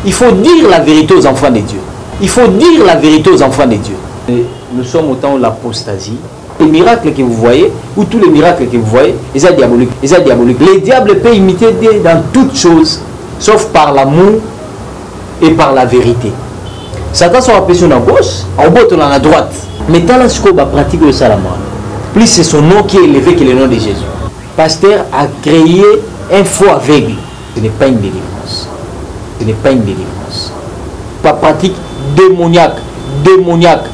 Il faut dire la vérité aux enfants de Dieu. Il faut dire la vérité aux enfants de Dieu. Et nous sommes au temps de l'apostasie. Les miracles que vous voyez, ou tous les miracles que vous voyez, ils sont diaboliques. Ils sont diaboliques. Les diables peuvent imiter Dieu dans toutes choses, sauf par l'amour et par la vérité. Satan soit appelé sur la gauche, en bas on a la droite. Mais dans la scope pratique le salama, plus c'est son nom qui est élevé que le nom de Jésus. Pasteur a créé un faux aveugle. Ce n'est pas une délivrance. Ce n'est pas une délivrance. Pas pratique démoniaque. Démoniaque.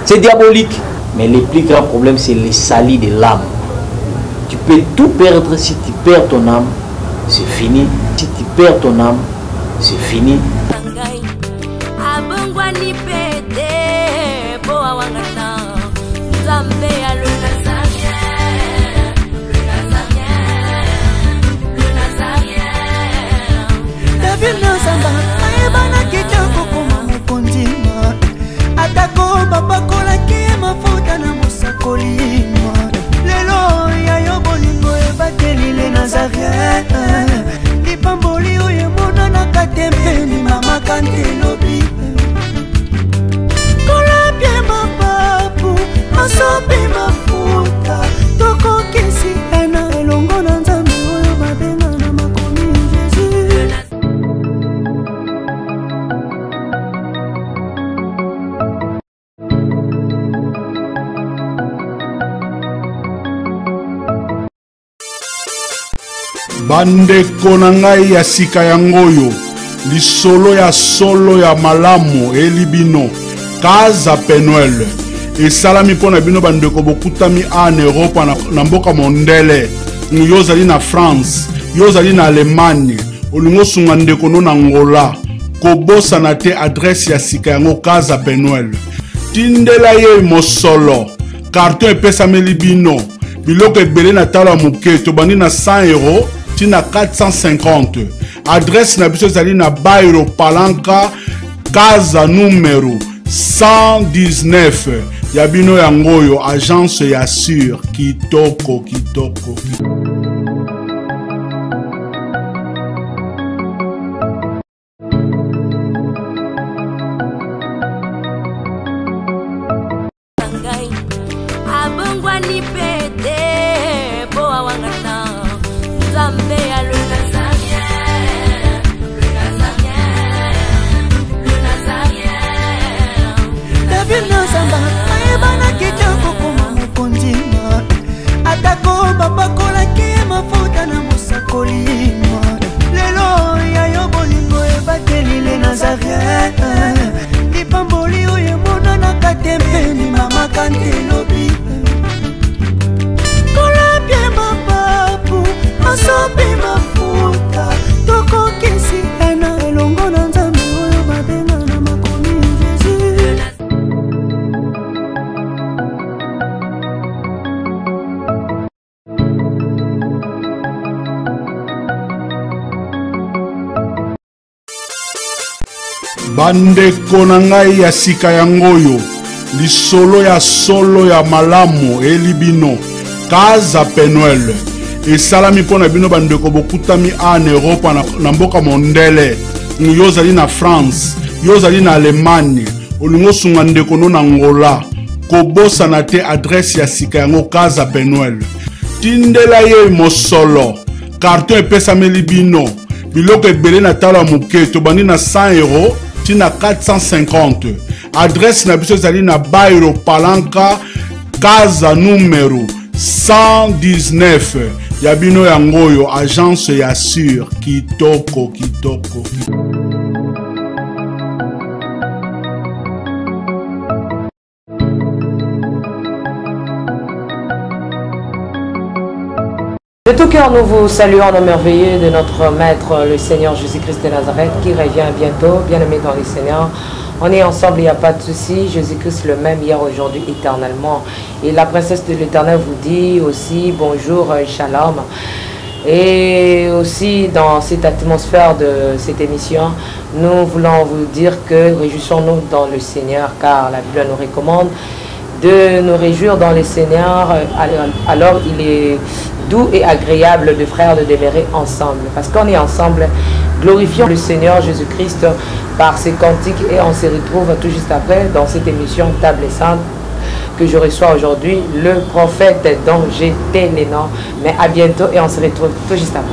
C'est diabolique. Mais le plus grand problème, c'est le sali de l'âme. Tu peux tout perdre. Si tu perds ton âme, c'est fini. Si tu perds ton âme, c'est fini. Bandeko na ngai ya sika yangoyo lisolo ya solo ya malamu elibino Kaza Penuel esalami mpona bino bandeko bokutami en Europe na mboka mondele yozali na France yozali na Allemagne olingo sunga ndeko no na Angola kobosana te adresse ya sika yango Kaza Penuel tindela ye mosolo carton epesameli bino biloko ebele na talo moke tobandi na 100 € na 450. Adresse na biso zali na Bairo Palanca Casa numéro 119 Yabino yangoyo agence ya sur kitoko. Bandeko na ngai ya sika yangoyo lisolo ya solo ya malamu elibino Kaza Penuel esalami mpona bino bandeko bokutami en Europe na mboka mondele yozali na France yozali na Allemagne olingo sunga ndeko no na Angola kobosana te adresse ya sika yango Kaza Penuel tindela ye mosolo carton epesameli bino biloko ebele na talo moke tobandi na 100 € na 450. Adresse na biso zali na Bairo Palanca Casa numéro 119 Yabino yangoyo agence ya sur kitoko. De tout cœur, nous vous saluons en nom merveilleux de notre Maître, le Seigneur Jésus-Christ de Nazareth, qui revient bientôt, bien-aimé dans le Seigneur. On est ensemble, il n'y a pas de souci. Jésus-Christ le même hier, aujourd'hui, éternellement. Et la princesse de l'Éternel vous dit aussi bonjour, shalom. Et aussi, dans cette atmosphère de cette émission, nous voulons vous dire que réjouissons-nous dans le Seigneur, car la Bible nous recommande de nous réjouir dans le Seigneur. Alors doux et agréable de frères de demeurer ensemble. Parce qu'on est ensemble, glorifions le Seigneur Jésus-Christ par ses cantiques et on se retrouve tout juste après dans cette émission Table Sainte que je reçois aujourd'hui, le prophète dont j'étais les noms. Mais à bientôt et on se retrouve tout juste après.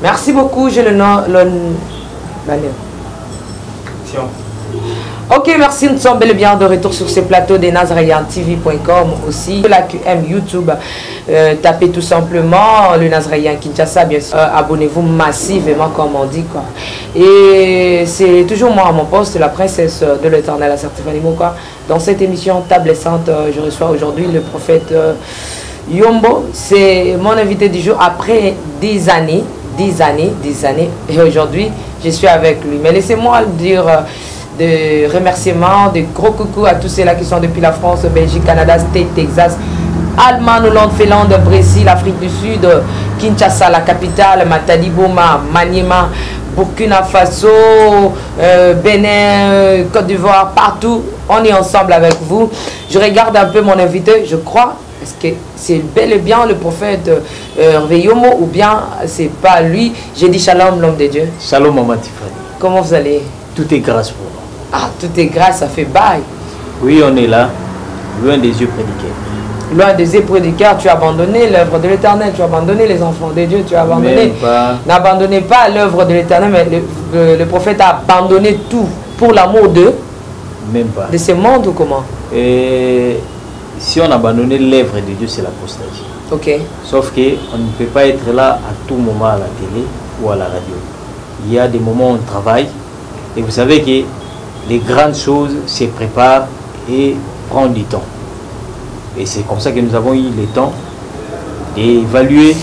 Merci beaucoup, j'ai le nom. Ok, merci, nous sommes bel et bien de retour sur ce plateau des NazarianTV.com aussi. La QM YouTube, tapez tout simplement le Nazarian Kinshasa, bien sûr. Abonnez-vous massivement, comme on dit, quoi. Et c'est toujours moi à mon poste, la princesse de l'Éternel, la certifiée quoi. Dans cette émission Table Sainte, je reçois aujourd'hui le prophète Yombo. C'est mon invité du jour après 10 années. Et aujourd'hui, je suis avec lui. Mais laissez-moi dire des remerciements, des gros coucou à tous ceux-là qui sont depuis la France, Belgique, Canada, State, Texas, Allemagne, Hollande, Finlande, Brésil, Afrique du Sud, Kinshasa, la capitale, Matadi, Boma, Maniema, Burkina Faso, Bénin, Côte d'Ivoire, partout. On est ensemble avec vous. Je regarde un peu mon invité, je crois. Est-ce que c'est bel et bien le prophète Hervé Yomo ou bien c'est pas lui? J'ai dit shalom, l'homme de Dieu. Shalom, maman Tiffany. Comment vous allez? Tout est grâce pour nous. Ah, tout est grâce, ça fait bail. Oui, on est là, loin des yeux prédicateurs. Loin des yeux prédicateurs, tu as abandonné l'œuvre de l'Éternel, tu as abandonné les enfants de Dieu, tu as abandonné. N'abandonnez pas l'œuvre de l'Éternel, mais le prophète a abandonné tout pour l'amour d'eux. Même pas. De ce monde ou comment? Et si on abandonnait l'œuvre de Dieu, c'est l'apostasie. Ok. Sauf qu'on ne peut pas être là à tout moment à la télé ou à la radio. Il y a des moments où on travaille et vous savez que les grandes choses se préparent et prennent du temps. Et c'est comme ça que nous avons eu le temps d'évaluer.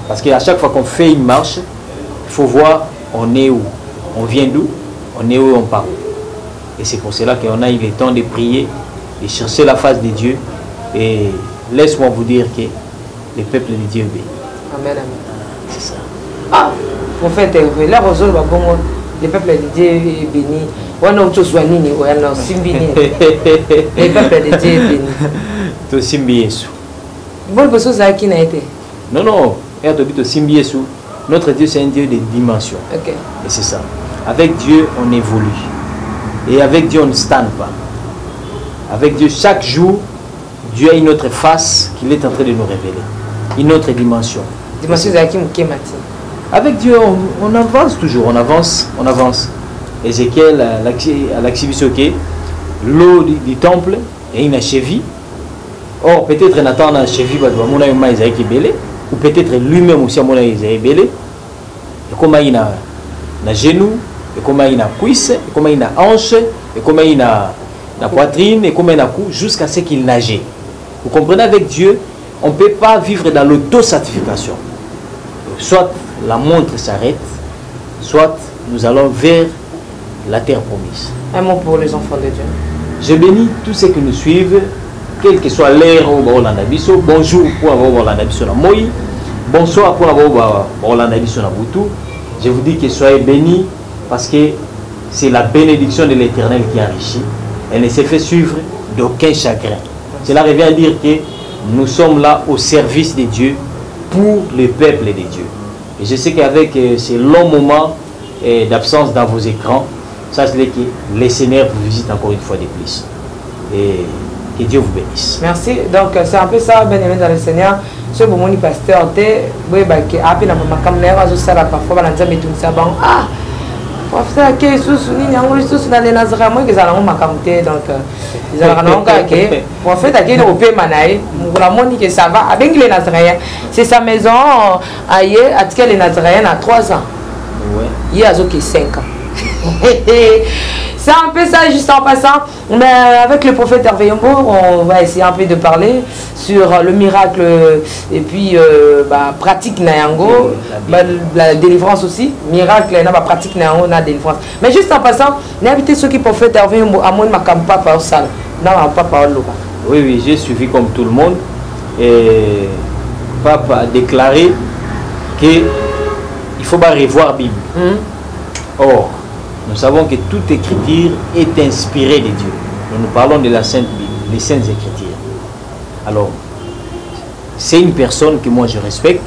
Parce qu'à chaque fois qu'on fait une marche, il faut voir on est où, on vient d'où, on est où, on part. Et c'est pour cela qu'on a eu le temps de prier, de chercher la face de Dieu. Et laisse-moi vous dire que le peuple de Dieu est béni. Amen, amen. C'est ça. Ah, prophète, le peuple de Dieu est béni. Le peuple de Dieu est béni. To simbi Yesu. Bon, parce que qui n'a été. Non, non. Notre Dieu, c'est un Dieu de dimension. Okay. Et c'est ça. Avec Dieu, on évolue. Et avec Dieu, on ne stagne pas. Avec Dieu, chaque jour, Dieu a une autre face qu'il est en train de nous révéler. Une autre dimension. Dimension de avec Dieu, on avance toujours. On avance. Ézéchiel a l'activité, l'eau du temple est une cheville. Or, peut-être Nathan a cheville, ou peut-être lui-même aussi a belé. Et comme il a genou, et comme il a cuisse, et comme il a hanche, et comme il a la poitrine et comme un coup jusqu'à ce qu'il nageait. Vous comprenez, avec Dieu, on ne peut pas vivre dans l'auto-satisfaction. Soit la montre s'arrête, soit nous allons vers la terre promise. Un mot pour les enfants de Dieu. Je bénis tous ceux qui nous suivent, quelle que soit l'ère où on a biso. Bonjour pour avoir la biso na moi. Bonsoir pour avoir la biso na Boutou. Je vous dis que soyez bénis parce que c'est la bénédiction de l'Éternel qui enrichit. Elle ne s'est fait suivre d'aucun chagrin. Cela revient à dire que nous sommes là au service de Dieu pour le peuple de Dieu. Et je sais qu'avec ces longs moments d'absence dans vos écrans, sachez que le Seigneur vous visite encore une fois de plus. Et que Dieu vous bénisse. Merci. Donc c'est un peu ça, bien aimé dans le Seigneur. Ce moment où pasteur était, oui, bah qui a appelé dans ma caméra, je sais là parfois, on a dit mais tout ça bon ah. Professeur qui est sous ni n'ango sous dans les Nazareth moi que ça l'a ma caméra donc ils ont rien encore que prophète qui est au pays manaï, on la moni que ça va avec les Nazaréens. C'est sa maison ailleurs à tirer les Nazaréens à 3 ans. Ouais. Il y a qui 5 ans. C'est un peu ça, juste en passant. Mais avec le prophète Hervé Yombo, on va essayer un peu de parler sur le miracle et puis pratique Nayango, la délivrance aussi. Miracle, pratique Nayango, la délivrance. Mais juste en passant, n'invitez ceux qui prophète Hervé Yombo à mon macampa par salle. Non, pas par l'eau. Oui, oui, j'ai suivi comme tout le monde. Et Pape a déclaré qu'il ne faut pas revoir la Bible. Or, nous savons que toute écriture est inspirée de Dieu. Nous parlons de la Sainte Bible, les Saintes Écritures. Alors, c'est une personne que moi je respecte,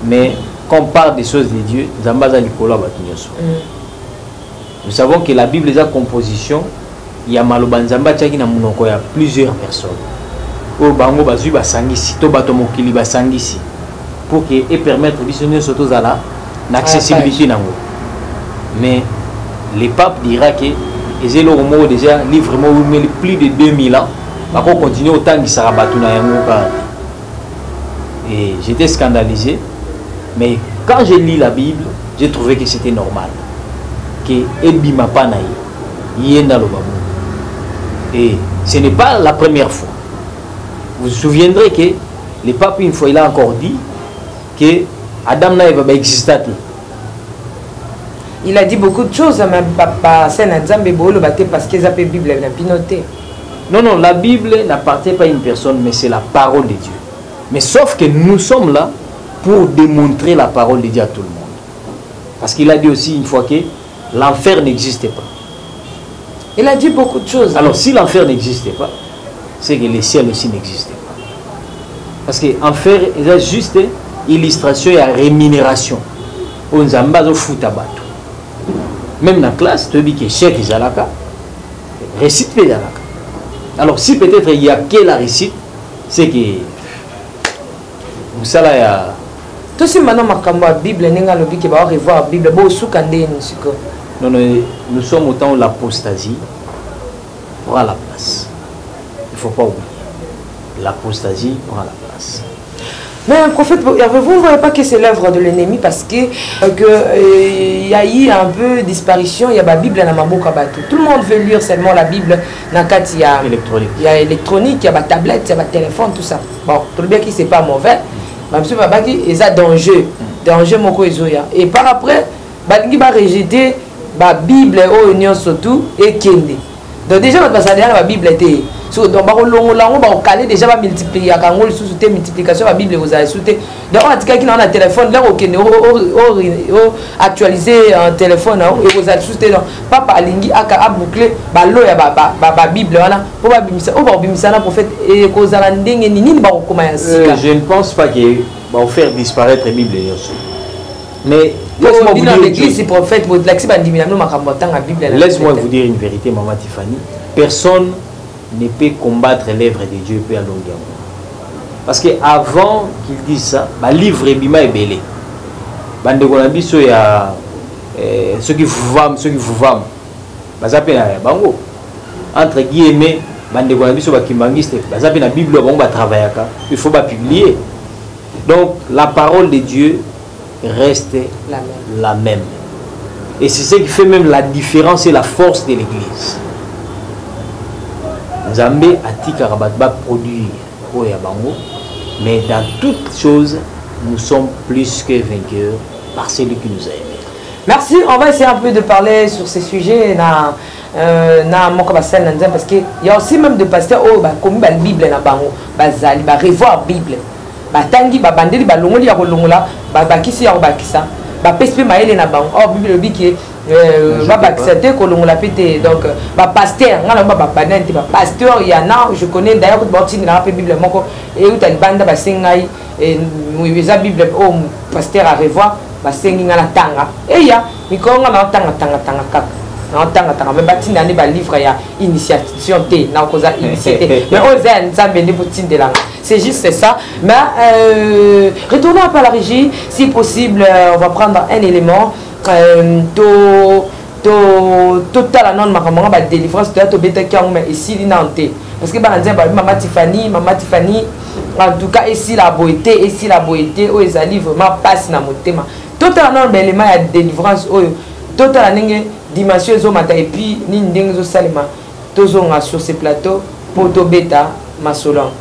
mais quand on parle des choses de Dieu, nous savons que la Bible est en composition, il y a Malobanzamba qui a plusieurs personnes. Pour permettre l'accessibilité. Mais le pape dira que les éléments déjà livrent plus de 2000 ans. On continue autant que ça rabattu. Et j'étais scandalisé. Mais quand j'ai lu la Bible, j'ai trouvé que c'était normal. Que Elbima Panaï, Yenda Lobabou. Et ce n'est pas la première fois. Vous vous souviendrez que le pape, une fois, il a encore dit que Adam Naïva va exister. Il a dit beaucoup de choses, même papa, c'est un Nzambe Bolo parce qu'ils appellent la Bible, n'a pas noté. Non, non, la Bible n'appartient pas à une personne, mais c'est la parole de Dieu. Mais sauf que nous sommes là pour démontrer la parole de Dieu à tout le monde. Parce qu'il a dit aussi une fois que l'enfer n'existait pas. Il a dit beaucoup de choses. Alors, si l'enfer n'existait pas, c'est que le ciel aussi n'existait pas. Parce que l'enfer est juste illustration et rémunération. On Nzamba zo futabato. Même dans la classe, tu dis que chèque Zalaka, récite Zalaka. Alors, si peut-être il y a que la récite, c'est que vous savez, il y a. Tout ce maintenant, la Bible, il y a revoir la Bible, non, non, nous sommes autant où l'apostasie aura la place. Il ne faut pas oublier. L'apostasie aura la place. Mais un prophète, vous ne voyez pas que c'est l'œuvre de l'ennemi parce que y a eu un peu disparition, il y a la Bible dans Maboka Batou. Tout le monde veut lire seulement la Bible dans le cadre, il y a électronique, il y a la tablette, il y a le téléphone, tout ça. Bon, tout le bien qui c'est pas mauvais, mais monsieur Babaki, il y a danger moko ezoya. Et par après, il va rejeter la Bible au union surtout et Kende. Donc déjà notre passage la Bible était donc on va caler déjà va multiplier quand on sous multiplication la Bible vous avez sauté donc on a dit qu'il a un téléphone là OK actualiser un téléphone et vous avez sauté donc papa alingi a boucler ba lo ya ba Bible wana pour ba bimisa on va bimisa na prophète et kozala ndenge nini ba kokoma ya sika. Je ne pense pas que va faire disparaître la Bible mais laisse-moi vous dire une vérité, Maman Tiffany. Personne ne peut combattre l'œuvre de Dieu à longueur. Parce qu'avant qu'il dise ça, le livre est belé. Il y a ceux qui vous vendent, entre guillemets, la Bible, il faut pas publier. Donc la parole de Dieu reste la même. Et c'est ce qui fait même la différence et la force de l'Église. Nzambe atika rabatba produire Oya Bango, mais dans toutes choses, nous sommes plus que vainqueurs par celui qui nous a aimés. Merci, on va essayer un peu de parler sur ces sujets parce qu'il y a aussi même des pasteurs comme la Bible na bango, bazali ba revoir Bible. Ba tangi ba bandeli ba longoli ya kolongola, ba bakisi ya bakisa, ba pespe maele na bango. Oh Bible le biki ba bakisa te kolongola pete donc ba pasteur ngala ba banante ba pasteur il y en a je connais d'ailleurs que botini na Bible moko et où talibanda ba sengai et la Bible oh pasteur à revoir. Basengi ngana tanga eya mikonga na tanga na tanga mais batina ne ba livre ya initiation te na koza initiative mais oza nzambe ne botinde là c'est juste ça mais retournons un peu à la régie si possible on va prendre un élément total non makamanga ba délivrance to beta kango mais ici linante parce que ba nzamba maman Tiffany en tout cas ici la beauté o ezali vraiment passe na motema total non élément ya délivrance oyo total ndenge dimension zo mata et puis ni ndenge zo salima tozonga sur ce plateau pour to beta masolon.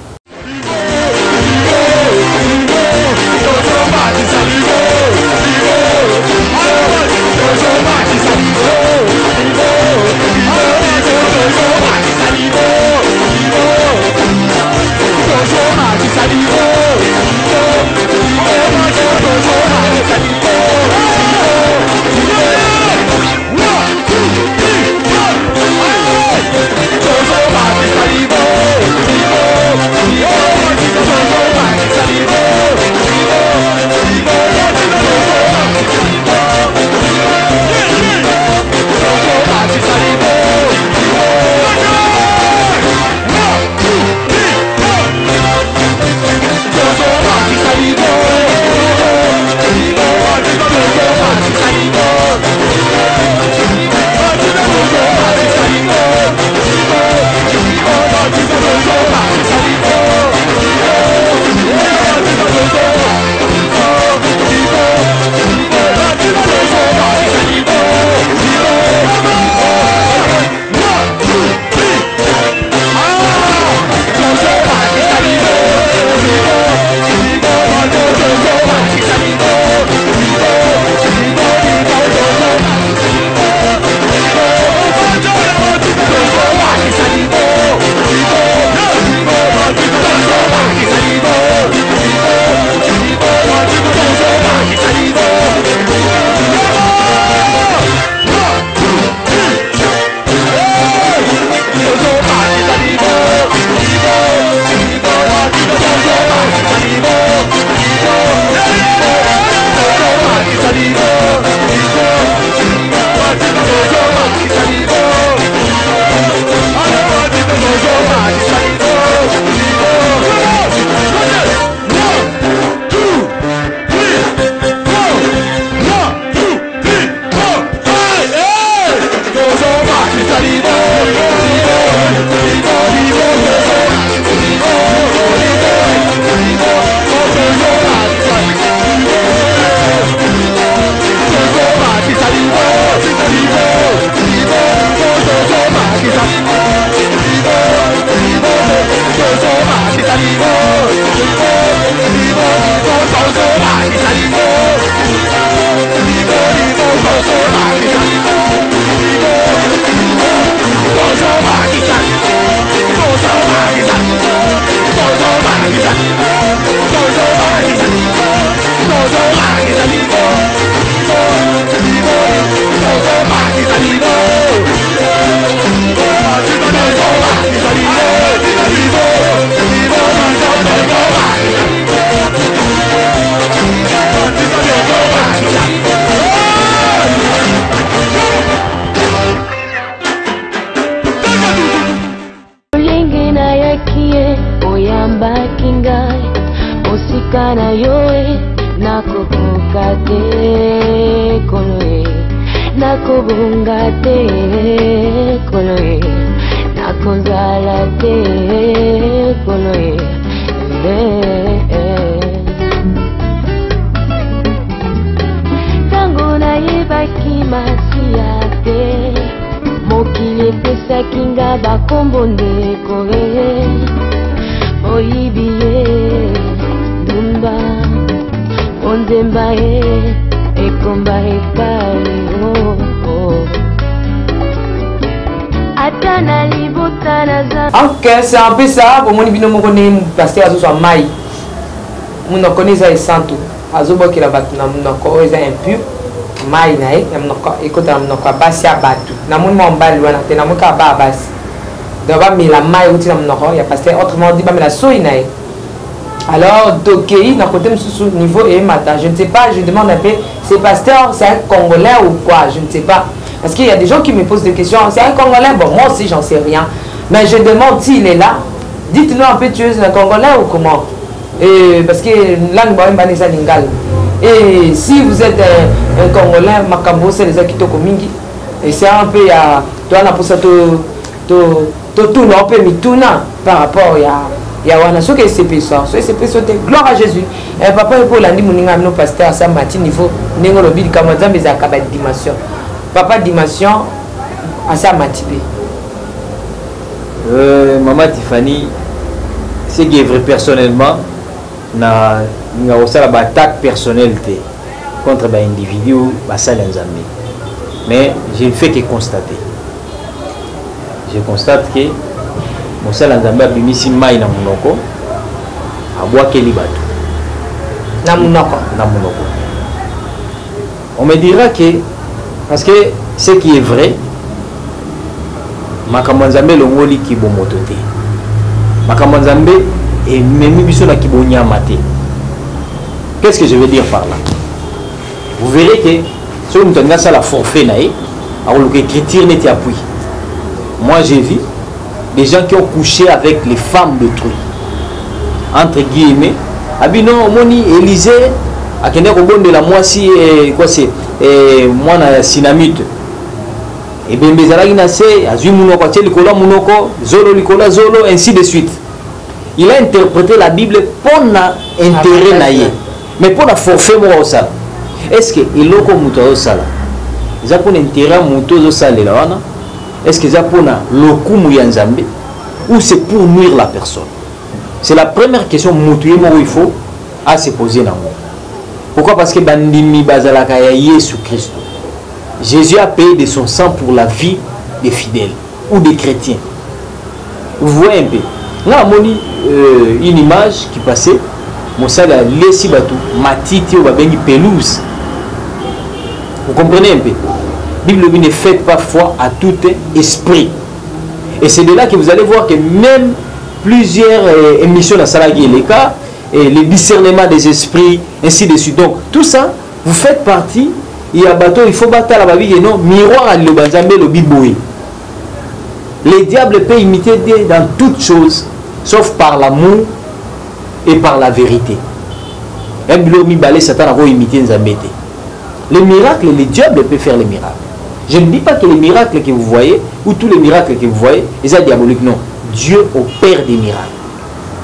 kana yoe nakokukate koloe nakobungate koloe nakozalate koloe tango nayebaki masiate mokili epesaki nga bakombo ndeko nzemba ekomba epai atana libota naza. Ok, c'est un peu ça. Pour moi, je connais pasteur Azoso Maï. Je connais ça et santo. Azobo qui la bat na monoko eza impur. Maï na e monoko ekota na monoko basi abatu. Na mon mbali wana te na moka ba basi. D'abord mais la maï uti na monoko ya pasteur autrement dit ba mais la soyi na e. Alors Dokei na côté sous niveau et matin, je ne sais pas, je demande un peu c'est pasteur, c'est un Congolais ou quoi, je ne sais pas. Parce qu'il y a des gens qui me posent des questions. C'est un Congolais, bon, moi aussi, j'en sais rien. Mais je demande s'il est là. Dites-nous un peu, tu es un Congolais ou comment? Et parce que là, nous avons un Lingal. Et si vous êtes un Congolais, Makambo, c'est les Akito Komingi. Et c'est un peu, toi, on a pour ça, tout un peu mituna par rapport à wana so que c'est ça so c'est gloire à Jésus et papa pour lundi moninga no pasteur ça matin niveau ningo lobi kama nzambe za ka dimension papa dimension à ça matibé maman Tiffany c'est qui est vrai personnellement na aussi la attaque personnalité contre ba individu ba sala nzambe mais je ne fais que constater je constate que mosala nzambe abimisi mai na munoko abwakeli bato na munoko on me dira que parce que ce qui est vrai makambo nzambe longoli kibomoto te makambo nzambe ememi biso na kibonyama te. Qu'est-ce que je veux dire par là? Vous verrez que si vous avez ça la forfait naïe alors l'écriture n'est appui. Moi j'ai vu des gens qui ont couché avec les femmes d'autrui. Entre guillemets, Abino, Moni, Élysée, à Kenya Kongo de la moitié, quoi c'est, moi na Sinamite. Et bien, Bezalagi Nase, Azui Mounoko, Tchelikola Mounoko, Zolo Likola Zolo, ainsi de suite. Il a interprété la Bible pour l'intérêt naïe. Mais pour la forfait, moi, ça. Est-ce que il a comme Mouto Sala? Il a pour l'intérêt Mouto Sala là, est-ce que c'est pour le coup Mouyanzambe ou c'est pour nuire la personne? C'est la première question où il faut se poser. Pourquoi? Parce que Bandimi Bazalaka Yesu Christ. Jésus a payé de son sang pour la vie des fidèles ou des chrétiens. Vous voyez un peu. Là, on une image qui passait. Moussa a laissé Batou, Matiti ou Babengi pelouse. Vous comprenez un peu? La Bible ne fait pas foi à tout esprit. Et c'est de là que vous allez voir que même plusieurs émissions dans Salagui et les cas, et le discernement des esprits, ainsi de suite. Donc, tout ça, vous faites partie. Il y a bateau, il faut battre la Babi et non, miroir à l'Obanzambe, le Biboui. Les diables peuvent imiter Dieu dans toutes choses, sauf par l'amour et par la vérité. Un bilomi balé, Satan a imité Nzambé. Les miracles, les diables peuvent faire les miracles. Je ne dis pas que les miracles que vous voyez, ou tous les miracles que vous voyez, c'est diabolique, non. Dieu opère des miracles.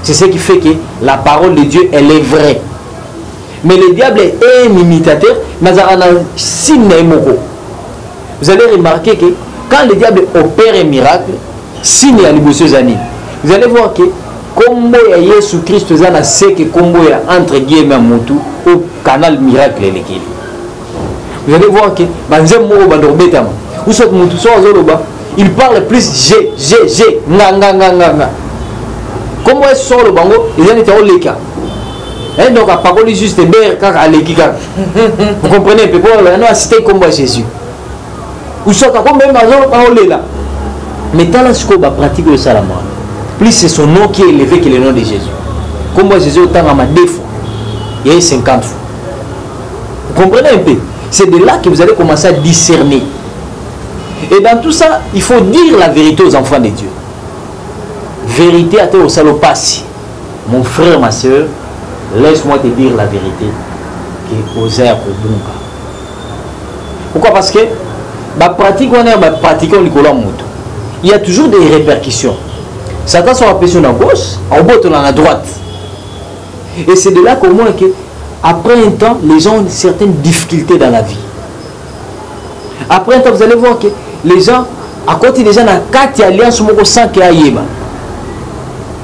C'est ce qui fait que la parole de Dieu, elle est vraie. Mais le diable est un imitateur. Vous allez remarquer que quand le diable opère un miracle, signe à l'ibosozani. Vous allez voir que comme Jésus Christ sait que comme entre guillemets Moutou au canal miracle l'équilibre. Vous allez voir que il parle plus j'ai nga. Comment est-ce que le bango il est au leka. Et donc à parole juste ber car à l'équilibre. Vous comprenez peu pour non assister comme Jésus. Ou soit comme même parole là. Mais tant là ce qu'on va pratiquer au salama. Plus c'est son nom qui est élevé que le nom de Jésus. Comme moi Jésus autant à ma défaut. Il y a 50 fois. Vous comprenez un peu? C'est de là que vous allez commencer à discerner. Et dans tout ça, il faut dire la vérité aux enfants de Dieu. Vérité à toi au salopassi. Mon frère, ma soeur, laisse-moi te dire la vérité. Pourquoi? Parce que il y a toujours des répercussions. Satan sera appuyé sur la gauche, en bas on a la droite. Et c'est de là qu'au moins que après un temps, les gens ont certaines difficultés dans la vie. Après un temps, vous allez voir que les gens, à côté des gens, à 4 alliances, au sang qui a yéba.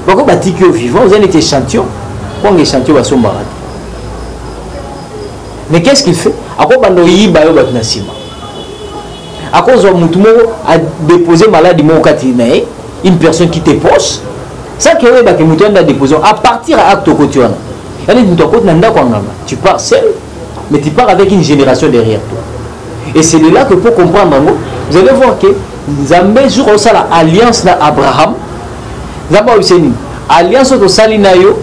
Pourquoi bâtir vivant, vous avez été échantillon, quand les échantillons sont baratés. Mais qu'est-ce qu'il fait? À quoi bando yiba yo batnasima? À cause de mutumo a déposé maladie mokatinae, une personne qui te pose. Ça que oui, que mutumo a déposé à partir à acte quotidien. Tu pars seul, mais tu pars avec une génération derrière toi. Et c'est de là que pour comprendre, vous allez voir que Zambé jour au sala alliance na Abraham, Zamba obseni alliance au sali na yo,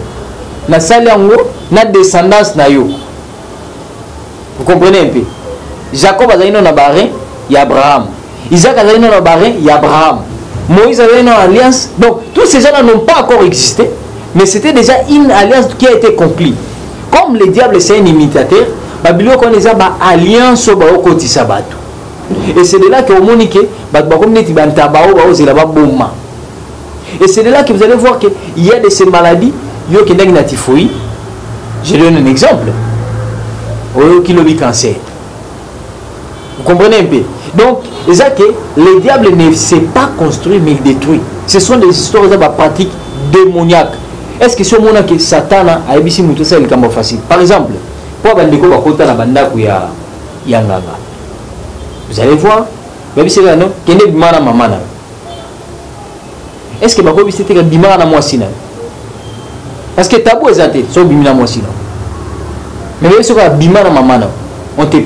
na sali ango, na descendance na yo. Vous comprenez un peu? Jacob a donné un barin, il y a Abraham. Isaac a donné un barin, il y a Abraham. Moïse a donné une alliance. Donc tous ces gens-là n'ont pas encore existé, mais c'était déjà une alliance qui a été conclue. Comme le diable c'est un imitateur, Babylone connaît ça, alliance au côté sabbat. Et c'est de là que vous monique, et c'est de là que vous allez voir qu'il y a de ces maladies, je donne un exemple. Qui le cancer. Vous comprenez un peu? Donc, c'est que le diable ne sait pas construire, mais il détruit. Ce sont des histoires de pratiques démoniaques. Est-ce que ce moment que Satan a ébissé tout ça, il est facile? Par exemple, pour bandeko bakota na banda ku ya nganga. Vous allez voir, babi c'est là non, kende bimana mama na. Est-ce que bako bisete ka bimana na mwasi na? Parce que tabou ezate, so bimina mwasi na. Mais si tu as bimana maman, on te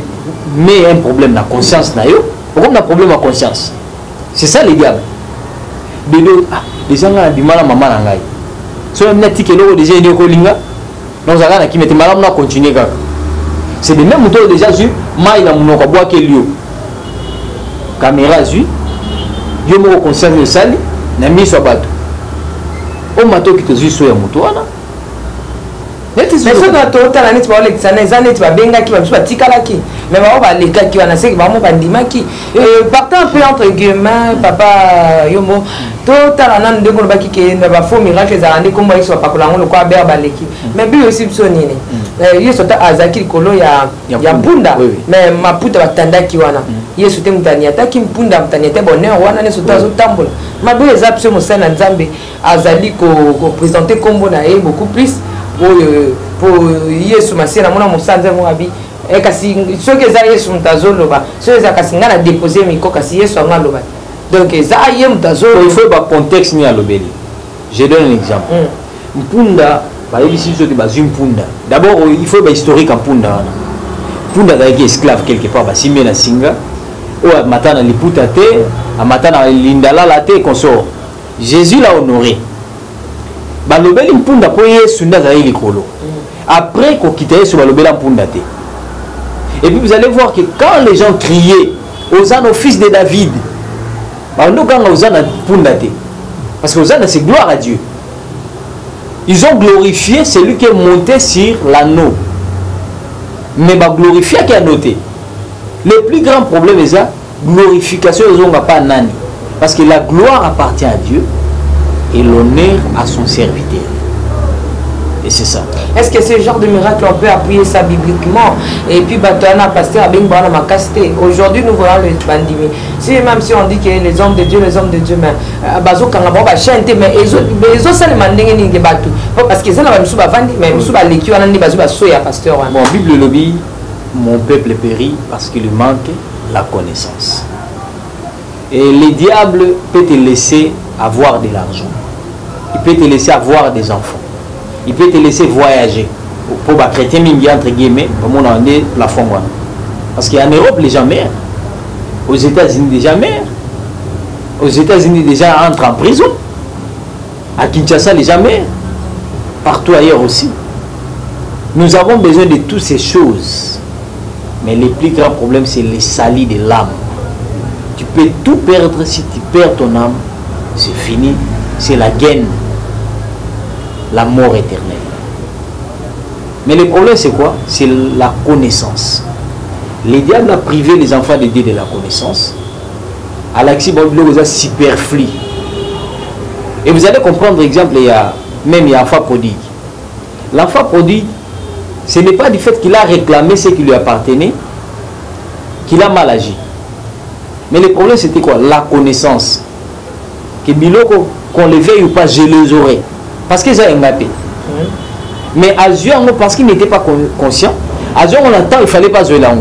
met un problème na conscience na yo, pourquoi on a un problème à conscience? C'est ça les diables. Les gens ont bimana maman na ngai. So même nati ke loko déjà idée ko linga, donc ça na ki mette malam na continuer kaka. C'est de même moto déjà vu, mai na munoko boa ke lio. Caméra vu, yo mo conscience de sali na miso bato. O mato ki to zu so ya moto wana. Mais ce que tu as dit, tu as dit que tu as dit que mais les gars qui ont dit que partant un peu entre guillemets, papa Yomo, tout à l'heure, on a dit que il y a faux miracle, ils ont dit comment ils sont pas coulants, on a bien baleki. Mais bien aussi, il y a surtout Azaki Kolo, il y a Punda, mais ma puta va tanda qui wana. Il y a surtout Mutaniata qui Punda, Mutaniata bonheur, wana ne surtout Tamboul. Ma belle est absolument saine en Zambie, Azali ko présenter comme on a beaucoup plus. Pour Yesu masina mona musanze mwabi e kasi soke za Yesu mtazolo ba soke za kasi ngana déposer miko kasi Yesu ngalo ba donc za ye mtazolo il faut ba contexte ni alobeli. Je donne un exemple. Mpunda ba yebisi soki ba mpunda d'abord il faut ba historique en mpunda. Mpunda da ki esclave quelque part ba simé na singa o matana liputa te a matana lindala la te consort. Jésus l'a honoré. Balobeli mpunda po Yesu ndaza likolo. Après qu'on quitte sur balobela mpunda te. Et puis vous allez voir que quand les gens criaient Hosanna au fils de David, nous quand Hosanna mpunda te. Parce que Hosanna c'est gloire à Dieu. Ils ont glorifié celui qui est monté sur l'anneau. Mais bah glorifier qui a noté. Le plus grand problème est ça, glorification ils ont pas nani. Parce que la gloire appartient à Dieu. Et l'honneur à son serviteur. Et c'est ça. Est-ce que ce genre de miracle, on peut appuyer ça bibliquement? Et puis, pasteur aujourd'hui, nous voyons le bandimi. Si même si on dit que les hommes de Dieu, mais bazo quand on va chanter, mais ils ont ça le manding ni batu. Parce que ça va nous vendre, mais nous va l'équipe on a bazo soya pasteur. Bon, Bible lobby, mon peuple périt parce qu'il lui manque la connaissance. Et le diable peut te laisser avoir de l'argent. Il peut te laisser avoir des enfants. Il peut te laisser voyager. Pour les chrétiens, entre guillemets, comme on a dit, la fond. Parce qu'en Europe, les gens meurent. Aux États-Unis, les gens meurent. Aux États-Unis, les gens entrent en prison. À Kinshasa, les gens meurent. Partout ailleurs aussi. Nous avons besoin de toutes ces choses. Mais le plus grand problème, c'est les salis de l'âme. Tu peux tout perdre si tu perds ton âme. C'est fini. C'est la gaine. La mort éternelle. Mais le problème c'est quoi? C'est la connaissance. Le diable a privé les enfants de Dieu de la connaissance. Alexis Babylone vous a superflu. Et vous allez comprendre, exemple, il y a l'enfant prodigue. L'enfant prodigue, ce n'est pas du fait qu'il a réclamé ce qui lui appartenait, qu'il a mal agi. Mais le problème c'était quoi? La connaissance. Que Biloko, qu'on le veuille ou pas, je les aurai. Parce qu'ils ont ématé. Mais à Dieu, parce qu'il n'était pas conscient, on attend, il fallait pas jouer là.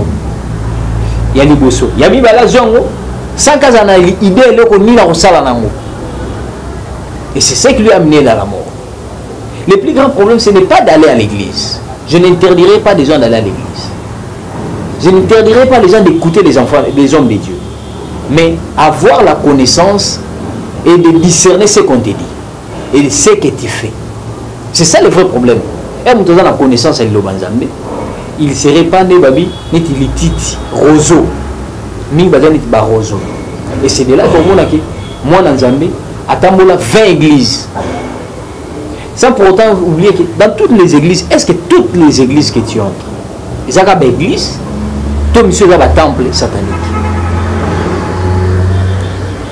Il y a des bossos. Il y a des balazongo. Sans cas on a l'idée ni la rosala nango. Et c'est ça qui lui a amené dans la mort. Le plus grand problème, ce n'est pas d'aller à l'église. Je n'interdirai pas des gens d'aller à l'église. Je n'interdirai pas les gens d'écouter les enfants, les hommes de Dieu. Mais avoir la connaissance et de discerner ce qu'on te dit et ce que tu fais. C'est ça le vrai problème. Et quand on a la connaissance de l'Obanzambe, il ne serait pas né babi, ni titi roseau. Mi badani ba roseau. Et c'est de là qu'on a que moi dans Zambé, à Tambola 20 églises. Sans pour autant oublier que dans toutes les églises, est-ce que toutes les églises que tu entres, ils ont des églises, tout monsieur a un temple satanique.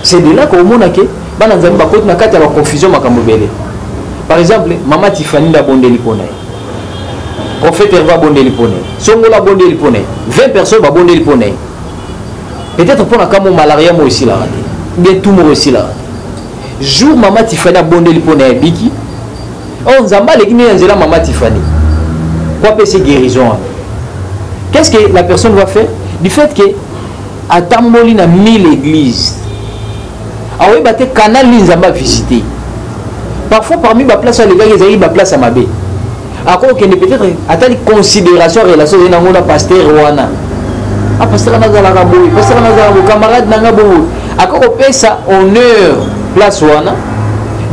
C'est de là qu'on a que dans Zambé, il y a une confusion. Par exemple, Maman Tiffany la bonde lipone. Prophète Herva bonde lipone. Songola bonde lipone. 20 personnes va bonde lipone. Peut-être pour la malaria moi aussi là. Bien tout moi aussi là. Jour Maman Tiffany a bonde lipone à Biki. On zamba les guinéens là Maman Tiffany. Quoi peut ces guérisons? Qu'est-ce que la personne va faire? Du fait que à Tamboli na 1000 églises. Ah oui, bah canal ni zamba visiter. Parfois parmi ma place les gars ils ont ma place à ma baie. Encore qu'il y ait peut-être à considération relation avec un pasteur Rwanda. Ah pasteur Nazala Raboui, pasteur Nazala camarade Nangabou. Encore on paye ça honneur place Rwanda.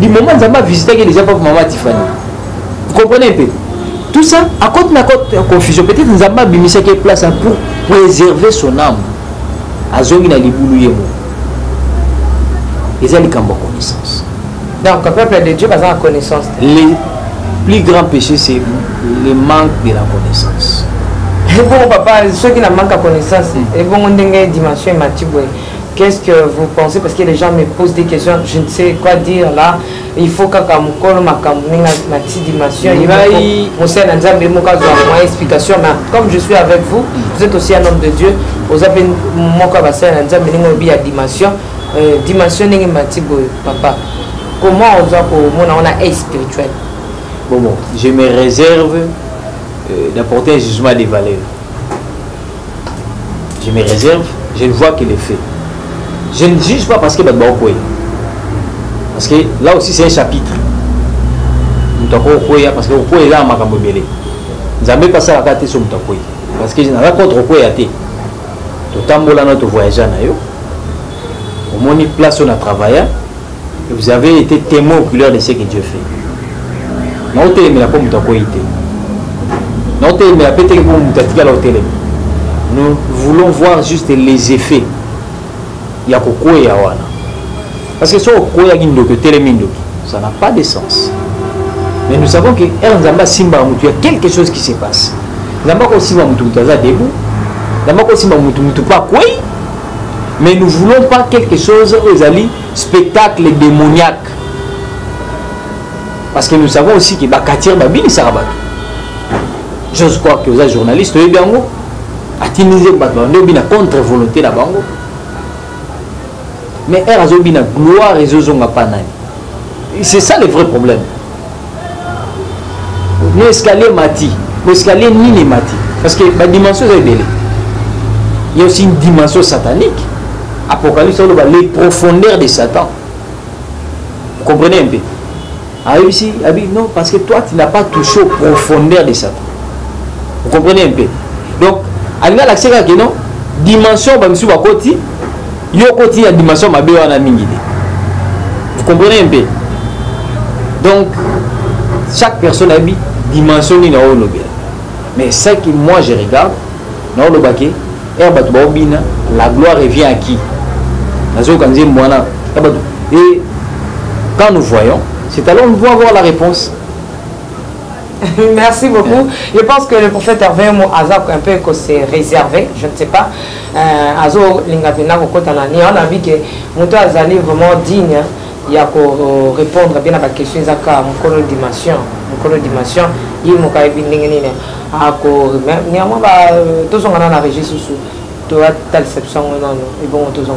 Du moment où Zamba visité que les gens peuvent Maman Tiffany. Vous comprenez un peu? Tout ça à côté de confusion. Peut-être Zamba bimisa qui place pour préserver son âme. Azongi na libulu yemo. Ils ont les connaissance. Donc, le peuple de Dieu a la connaissance. Le plus grand péché, c'est le manque de la connaissance. Et bon, papa, ceux qui n'ont pas de connaissance, et bon, on a une dimension matibouée. Qu'est-ce que vous pensez? Parce que les gens me posent des questions, je ne sais quoi dire là. Il faut que ma petite dimension. Il va y avoir une explication. Mais comme je suis avec vous, vous êtes aussi un homme de Dieu. Vous avez une dimension. Dimension matibouée, papa. Comment on a un spirituel? Bon, je me réserve d'apporter un jugement des valeurs. Je me réserve, je ne vois que les faits. Je ne juge pas parce que parce que là aussi c'est un chapitre. Parce que est là à Makambobele. Nous avons passé à la carte sur Mutakoy. Parce que je n'ai pas contre Okoye à thé. Tout le temps, notre voyageur, au moins une place où on a travaillé. Et vous avez été témoin oculaire de ce que Dieu fait. Nous voulons voir juste les effets. Il y a parce que ça n'a pas de sens. Mais nous savons que il y a quelque chose qui se passe. Mais nous ne voulons pas quelque chose aux alliés spectacle démoniaque. Parce que nous savons aussi que Bakatir Babini Sarabat. J'ose croire que vous êtes journaliste, vous avez attinisé la contre-volonté de Bango. Mais elle a une gloire et zozonga panani. C'est ça le vrai problème. L'escalier mati, l'escalier ni mati. Parce que la dimension est belle. Il y a aussi une dimension satanique. Apocalypse, les profondeurs de Satan. Vous comprenez un peu? Ici, non, parce que toi, tu n'as pas touché aux profondeurs de Satan. Vous comprenez un peu? Donc, il y a l'accès à la dimension, il y a la dimension, vous comprenez un peu? Donc, chaque personne a une dimension. Mais ce que moi je regarde, la gloire revient à qui? Et quand nous voyons, c'est alors nous devons avoir la réponse. Merci beaucoup. Je pense que le prophète Hervé un peu que c'est réservé, je ne sais pas. Azo Lingapina Kotanani, on a vu que Mouto Azali vraiment digne. Il y a pour répondre bien à la question de mon dimension. Il m'a dit que néanmoins, tous on a régi sous tout telle exception, et bon, tous on.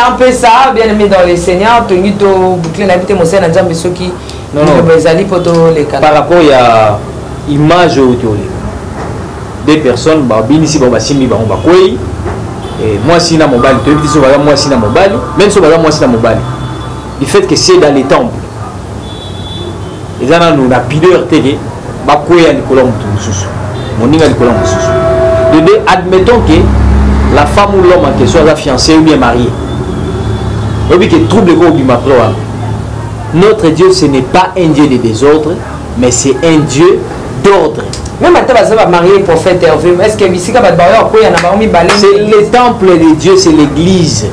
un peu ça, bien aimé dans les Seigneurs. Tu as bouclé la vie, mon Seigneur, qui non. Par rapport à l'image des personnes, moi si na mobile, moi si na mobile, même si moi si na mobile. Le fait que c'est dans les temples. Et là nous la pideur télé, ba koya ni kolom mususu. Moninga ni kolom mususu. De deux, admettons que la femme ou l'homme en question est fiancé ou bien marié. Et puis que trouble ko bi ma notre Dieu, ce n'est pas un Dieu de désordre, mais c'est un Dieu d'ordre. Même maintenant, ça va marier prophète Hervé. Est-ce que ici, c'est le temple de Dieu, c'est l'église.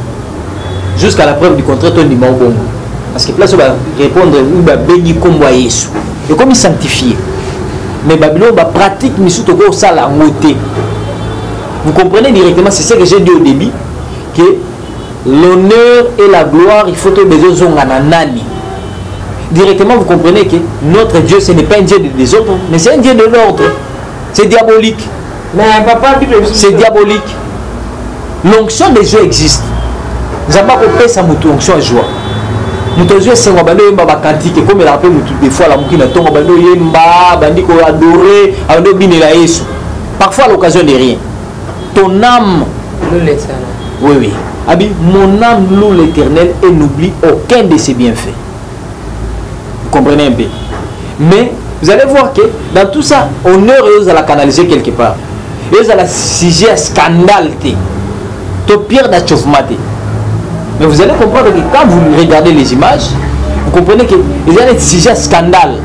Jusqu'à la preuve du contraire, tu dis bon. Parce que là, ça va répondre où va bénir comme Jésus. Et comme il sanctifie. Mais Babylone va pratique, mais surtout ça la montée. Vous comprenez directement, c'est ce que j'ai dit au début, que l'honneur et la gloire, il faut que les autres ont un nani. Directement, vous comprenez que notre Dieu, ce n'est pas un Dieu de désordre, mais c'est un Dieu de l'ordre. C'est diabolique. Mais papa, c'est diabolique. L'onction des jeux existe. Nous avons pas sa onction à joie. Nous avons joué c'est un cantique, comme il rappelle des fois la mouki na tonga bando yemba, bandiko adorer, ando binela Yesu. Parfois à l'occasion de rien. Ton âme loue l'Éternel. Oui. Abi, mon âme loue l'Éternel et n'oublie aucun de ses bienfaits. Vous comprenez un peu. Mais vous allez voir que dans tout ça, honneur est à la canaliser quelque part. Et à la sujet à scandale. To pierre d'achauffement. Mais vous allez comprendre que quand vous regardez les images, vous comprenez que les a des sujets à scandale.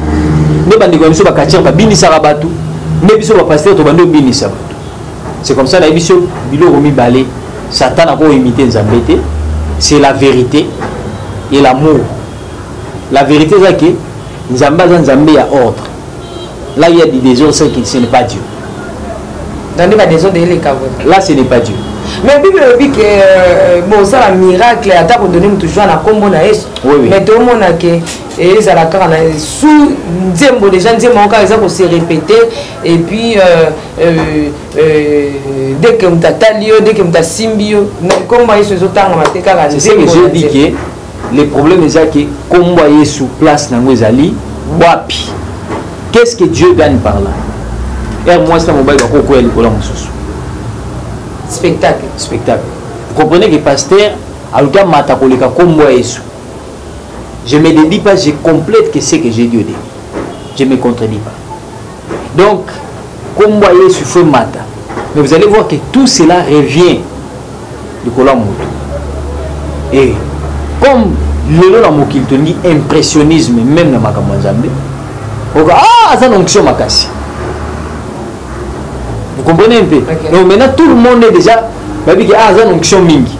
C'est comme ça la émission Bilo Romi Balé, Satan a beau imiter Nzambete, c'est la vérité et l'amour. La vérité c'est que Nzambé a ordre. Là il y a des désordres, c'est que ce n'est pas Dieu. Là ce n'est pas Dieu. Mais la Bible dit que bon, ça un miracle, à pour donner toujours la combo na Yesu. Mais tout le monde a que et ça la carana sous Nzembo déjà Nzembo encore ça pour se répéter et puis dès que mtatalio dès que mtasimbio combo Yesu zotanga mateka la c'est ce que je dis que le problème est que combo Yesu place na ngozali wapi. Qu'est-ce que Dieu gagne par là? Et moi ça mobile ba ko ko likolo mususu. Spectacle. Vous comprenez que pasteur, à l'autre mata koleka kombo Yesu. Je ne me dédie pas, je complète que ce que j'ai dit au début. Je ne me contredis pas. Donc, kombo Yesu fait mata. Mais vous allez voir que tout cela revient du Kolamoto. Et comme le Lamokil te dit impressionnisme, même dans Makamazambe, ah, ça n'onction makasi. Vous comprenez un peu? Okay. Donc maintenant tout le monde est déjà l'onction mingi.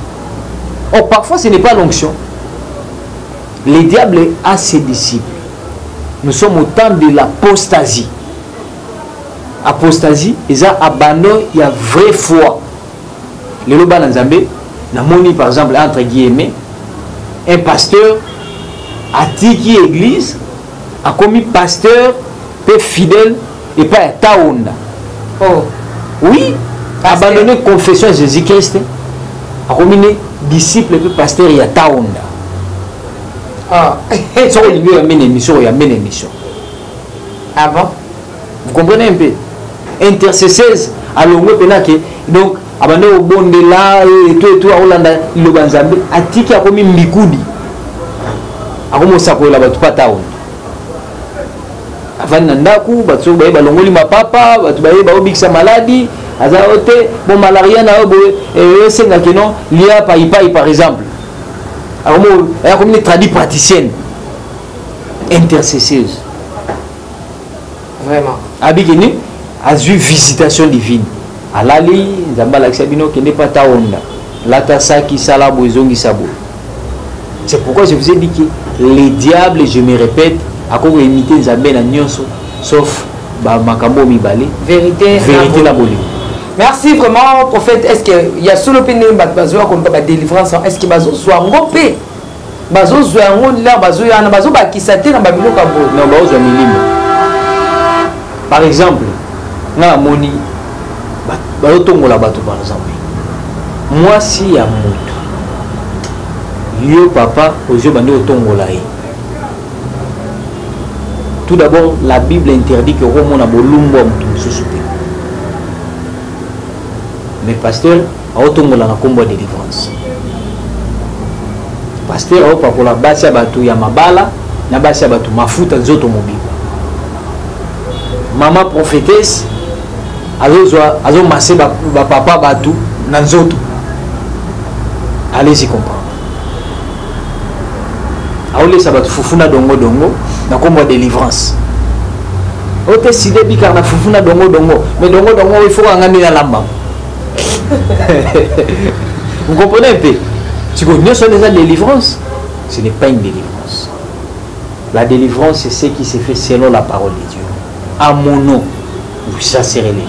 Or parfois ce n'est pas l'onction. Le diable a ses disciples. Nous sommes au temps de l'apostasie. Apostasie, ils ont abandonné, il y a vraie foi. Le loba Nzambe, namoni par exemple entre guillemets, un pasteur a tiki église, a commis pasteur, peu fidèle et pas taonda. Oh. Oui, abandonner confession à Jésus-Christ, a commis disciple et pasteur et taonda. Ah, il y a une émission. Ah bon? Vous comprenez un peu? Intercesseuse, à l'ongwe penake, donc, abandonner au bon de là, et tout, à Hollande, le Banzambe, a tiki a commis Mbikoudi. A commis Sakola, pas taonda. Avant nandaku batso baye balongoli mapapa batu baye ba obikisa maladi azaote bon malaria na obo senga keno lia paipai par exemple akomo ya comme tradi praticienne intercesseuse vraiment abikini azu visitation divine alali nzambala kisabino kende pata onda lata saki sala bozongi sabo. C'est pourquoi je vous ai dit que les diables, je me répète, à quoi vous imitez Nzambe na nyonso sauf ba makambo mibale vérité la bolingo. Merci vraiment prophète. Est-ce que il y a solo pene bazoa comme ba délivrance, est-ce que bazo soa ngopé bazo soa ngol là bazo yana bazo ba kisate na ba biloko bo non bazo milimo. Par exemple na moni bazo tongola bato par exemple moi si ya moto Yo papa aux yeux bandé au tongolaï. Tout d'abord, la Bible interdit que Romo na bolumbo sous mais pasteur a otongola na kombo de délivrance. Pasteur a pas pour la base ya batu ya mabala na base ya batu mafuta nzoto mobile. Maman prophétesse azo massé ba papa batu na nzoto. Allez-y comprendre. Aole sabat fufuna dongo dongo na kombo délivrance. Ote sidé bika na fufuna dongo dongo mais dongo dongo il faut ngani na lamba. Vous comprenez un peu? Si vous connaissez déjà délivrance, ce n'est pas une délivrance. La délivrance, c'est ce qui se fait selon la parole de Dieu. À mon nom, vous chasserez les lions.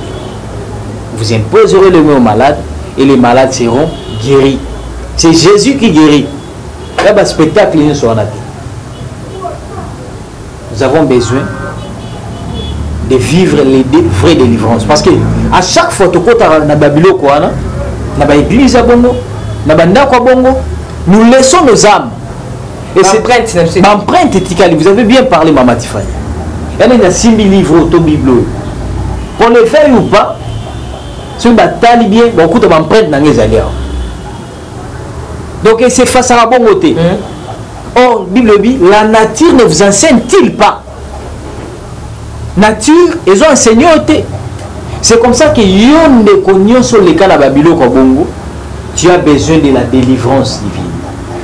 Vous imposerez les mains aux malades et les malades seront guéris. C'est Jésus qui guérit. Il y a un spectacle sur la terre. Nous avons besoin de vivre les vraies délivrances. Parce que à chaque fois que na Babylone quoi na ba église à bongo, na banda kwa bongo, nous laissons nos âmes. Et c'est l'empreinte éthicale. Vous avez bien parlé, Maman Tiffany. Il y a 6 000 livres auto-biblio. Qu'on le fait ou pas, si on bataille bien, beaucoup de empreintes dans les alliés. Donc c'est face à la bonne côté. Or, Bible dit, la nature ne vous enseigne-t-il pas? Nature, ils ont enseigné. C'est comme ça que yon de cognon sur les cas de Babylone Bongo, tu as besoin de la délivrance divine.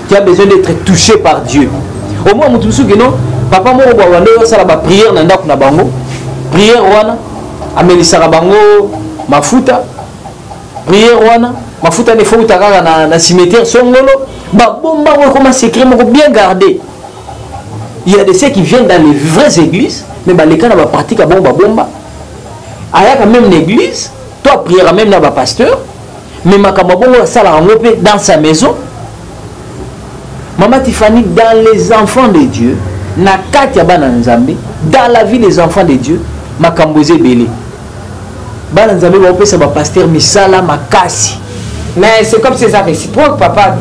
Tu as besoin d'être touché par Dieu. Au moins, je me souviens que non, papa m'a dit que la prière n'a pas de prière wana, amelisa bango mafuta, prière wana, mafuta ne faut pas na cimetière songolo, ba bomba comment s'écrire bien gardé. Il y a de ceux qui viennent dans les vraies églises, mais les cas na pratique bomba bomba. Aya même une église, toi prière même na ba pasteur, mais makamabongo ça la renopé dans sa maison. Maman Tiffany, dans les enfants de Dieu, na katia bana nzambe, dans la vie des enfants de Dieu, makamboze belé. Bana nzambe ba opesa ba pasteur misala makasi. Mais c'est comme c'est ça réciproque, papa.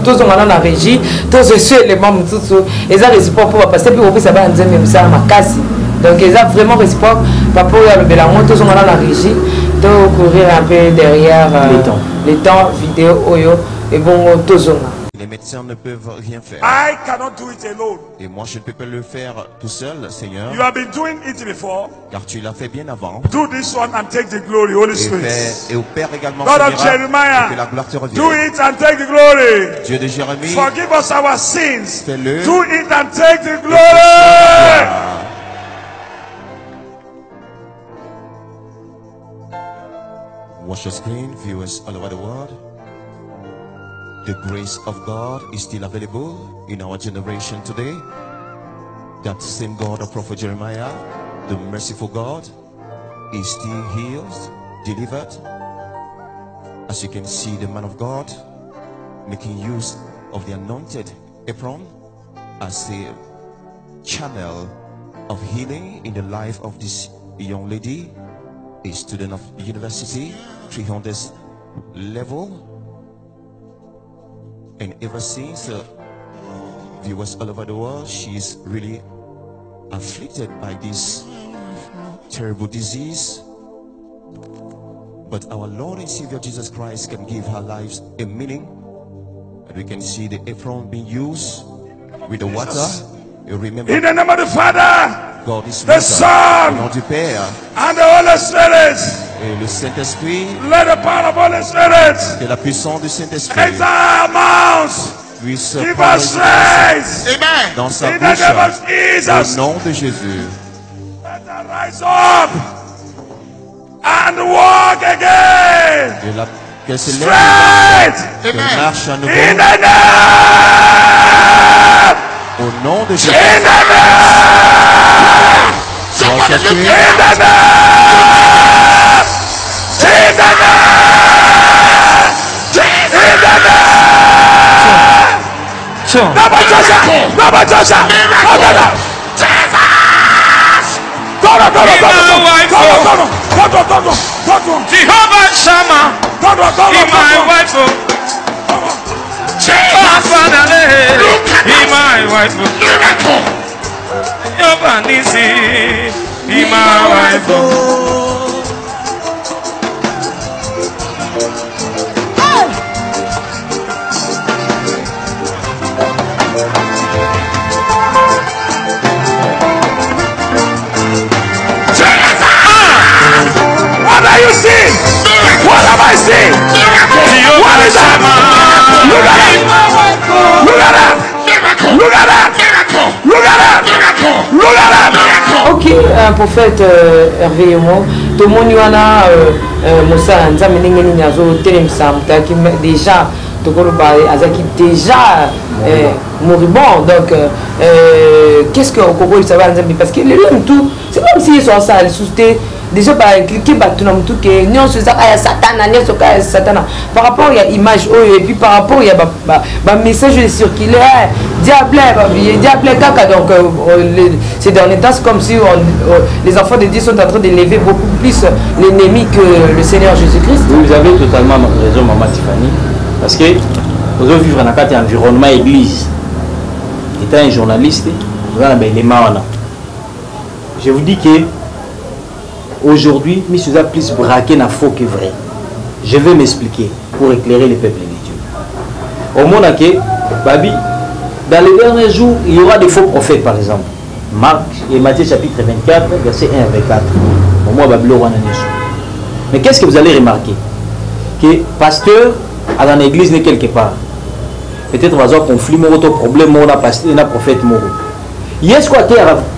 Tous on a la régie, tous ceux les membres tous et ça réciproque pour pasteur puis opesa bana nzambe misala makasi. Donc ils ont vraiment réciproque, papa il y a le bélamont, tous on a la régie, de courir un peu derrière les temps vidéo oyo et bon tous on a. Les médecins ne peuvent rien faire. I cannot do it alone. Et moi, je ne peux pas le faire tout seul, Seigneur. You have been doing it before. Car tu l'as fait bien avant. Do this one and take the glory, Holy Spirit. Et opère également God ce of miracle, Jeremiah, et que la gloire te revienne. do it and take the glory. Dieu de Jérémie, Forgive us our sins. fais-le. Do it and take the glory. Wash us clean, viewers all over the world. The grace of God is still available in our generation today. That same God of Prophet Jeremiah, the merciful God, is still healed, delivered. As you can see, the man of God making use of the anointed apron as a channel of healing in the life of this young lady, a student of university, 300 level. And ever since, viewers all over the world, she is really afflicted by this terrible disease. But our Lord and Savior Jesus Christ can give her lives a meaning. And we can see the apron being used with the water. You remember, In the name of the Father, God is the water. Son, Au nom du Père and the Holy Spirit. et le Saint-Esprit, Let the power of the Holy Spirit que la puissance du Saint-Esprit enter our mouths. puisse Give us prendre strength. Amen. dans sa In the name of bouche Jesus. au nom de Jésus. Let us rise up and walk again. Et qu'elle se lève, Strength. qu'elle marche à nouveau In the name. au nom de Jésus. In the name. Sois In cherché, the name. In the name. In the name. Baba Joshua. Baba Joshua. Jehovah Shammah, be my wife. Oh, Father, my wife. Your bandisi, be my wife. What are you seeing? What am I seeing? What is that? Look at that! Look at that! Look at that! Look at that! Look at that! Ok, un prophète Hervé Yomo, tout le monde y en a, Moussa, Nzamenengeni Nazo, Telemsa, déjà, Azaki déjà moribond. Donc, qu'est-ce que Koko il savait parce que l'homme tout, c'est comme s'ils sont ça, ils soutaient. Déjà, cliquer tout que non, c'est ça, Satan, par rapport il y a image, et puis par rapport il y a message circulé, diable, caca. Donc, ces derniers temps, c'est comme si les enfants de Dieu sont en train d'élever beaucoup plus l'ennemi que le Seigneur Jésus-Christ. Vous avez totalement raison, Maman Tiffany, parce que vous devez vivre dans un environnement église. Étant un journaliste, vous avez un élément. Je vous dis que aujourd'hui, M. Souza plus braqué n'a faux que vrai. Je vais m'expliquer pour éclairer les peuples de Dieu. Au monde, Babi, dans les derniers jours, il y aura des faux prophètes, par exemple. Marc et Matthieu chapitre 24, verset 1 à 24. Au moins, Babi, mais qu'est-ce que vous allez remarquer? Que pasteur à dans l'église n'est quelque part. Peut-être on va avoir un conflit, un problème, on a pasteur, on a prophète. Il y a ce qu'on a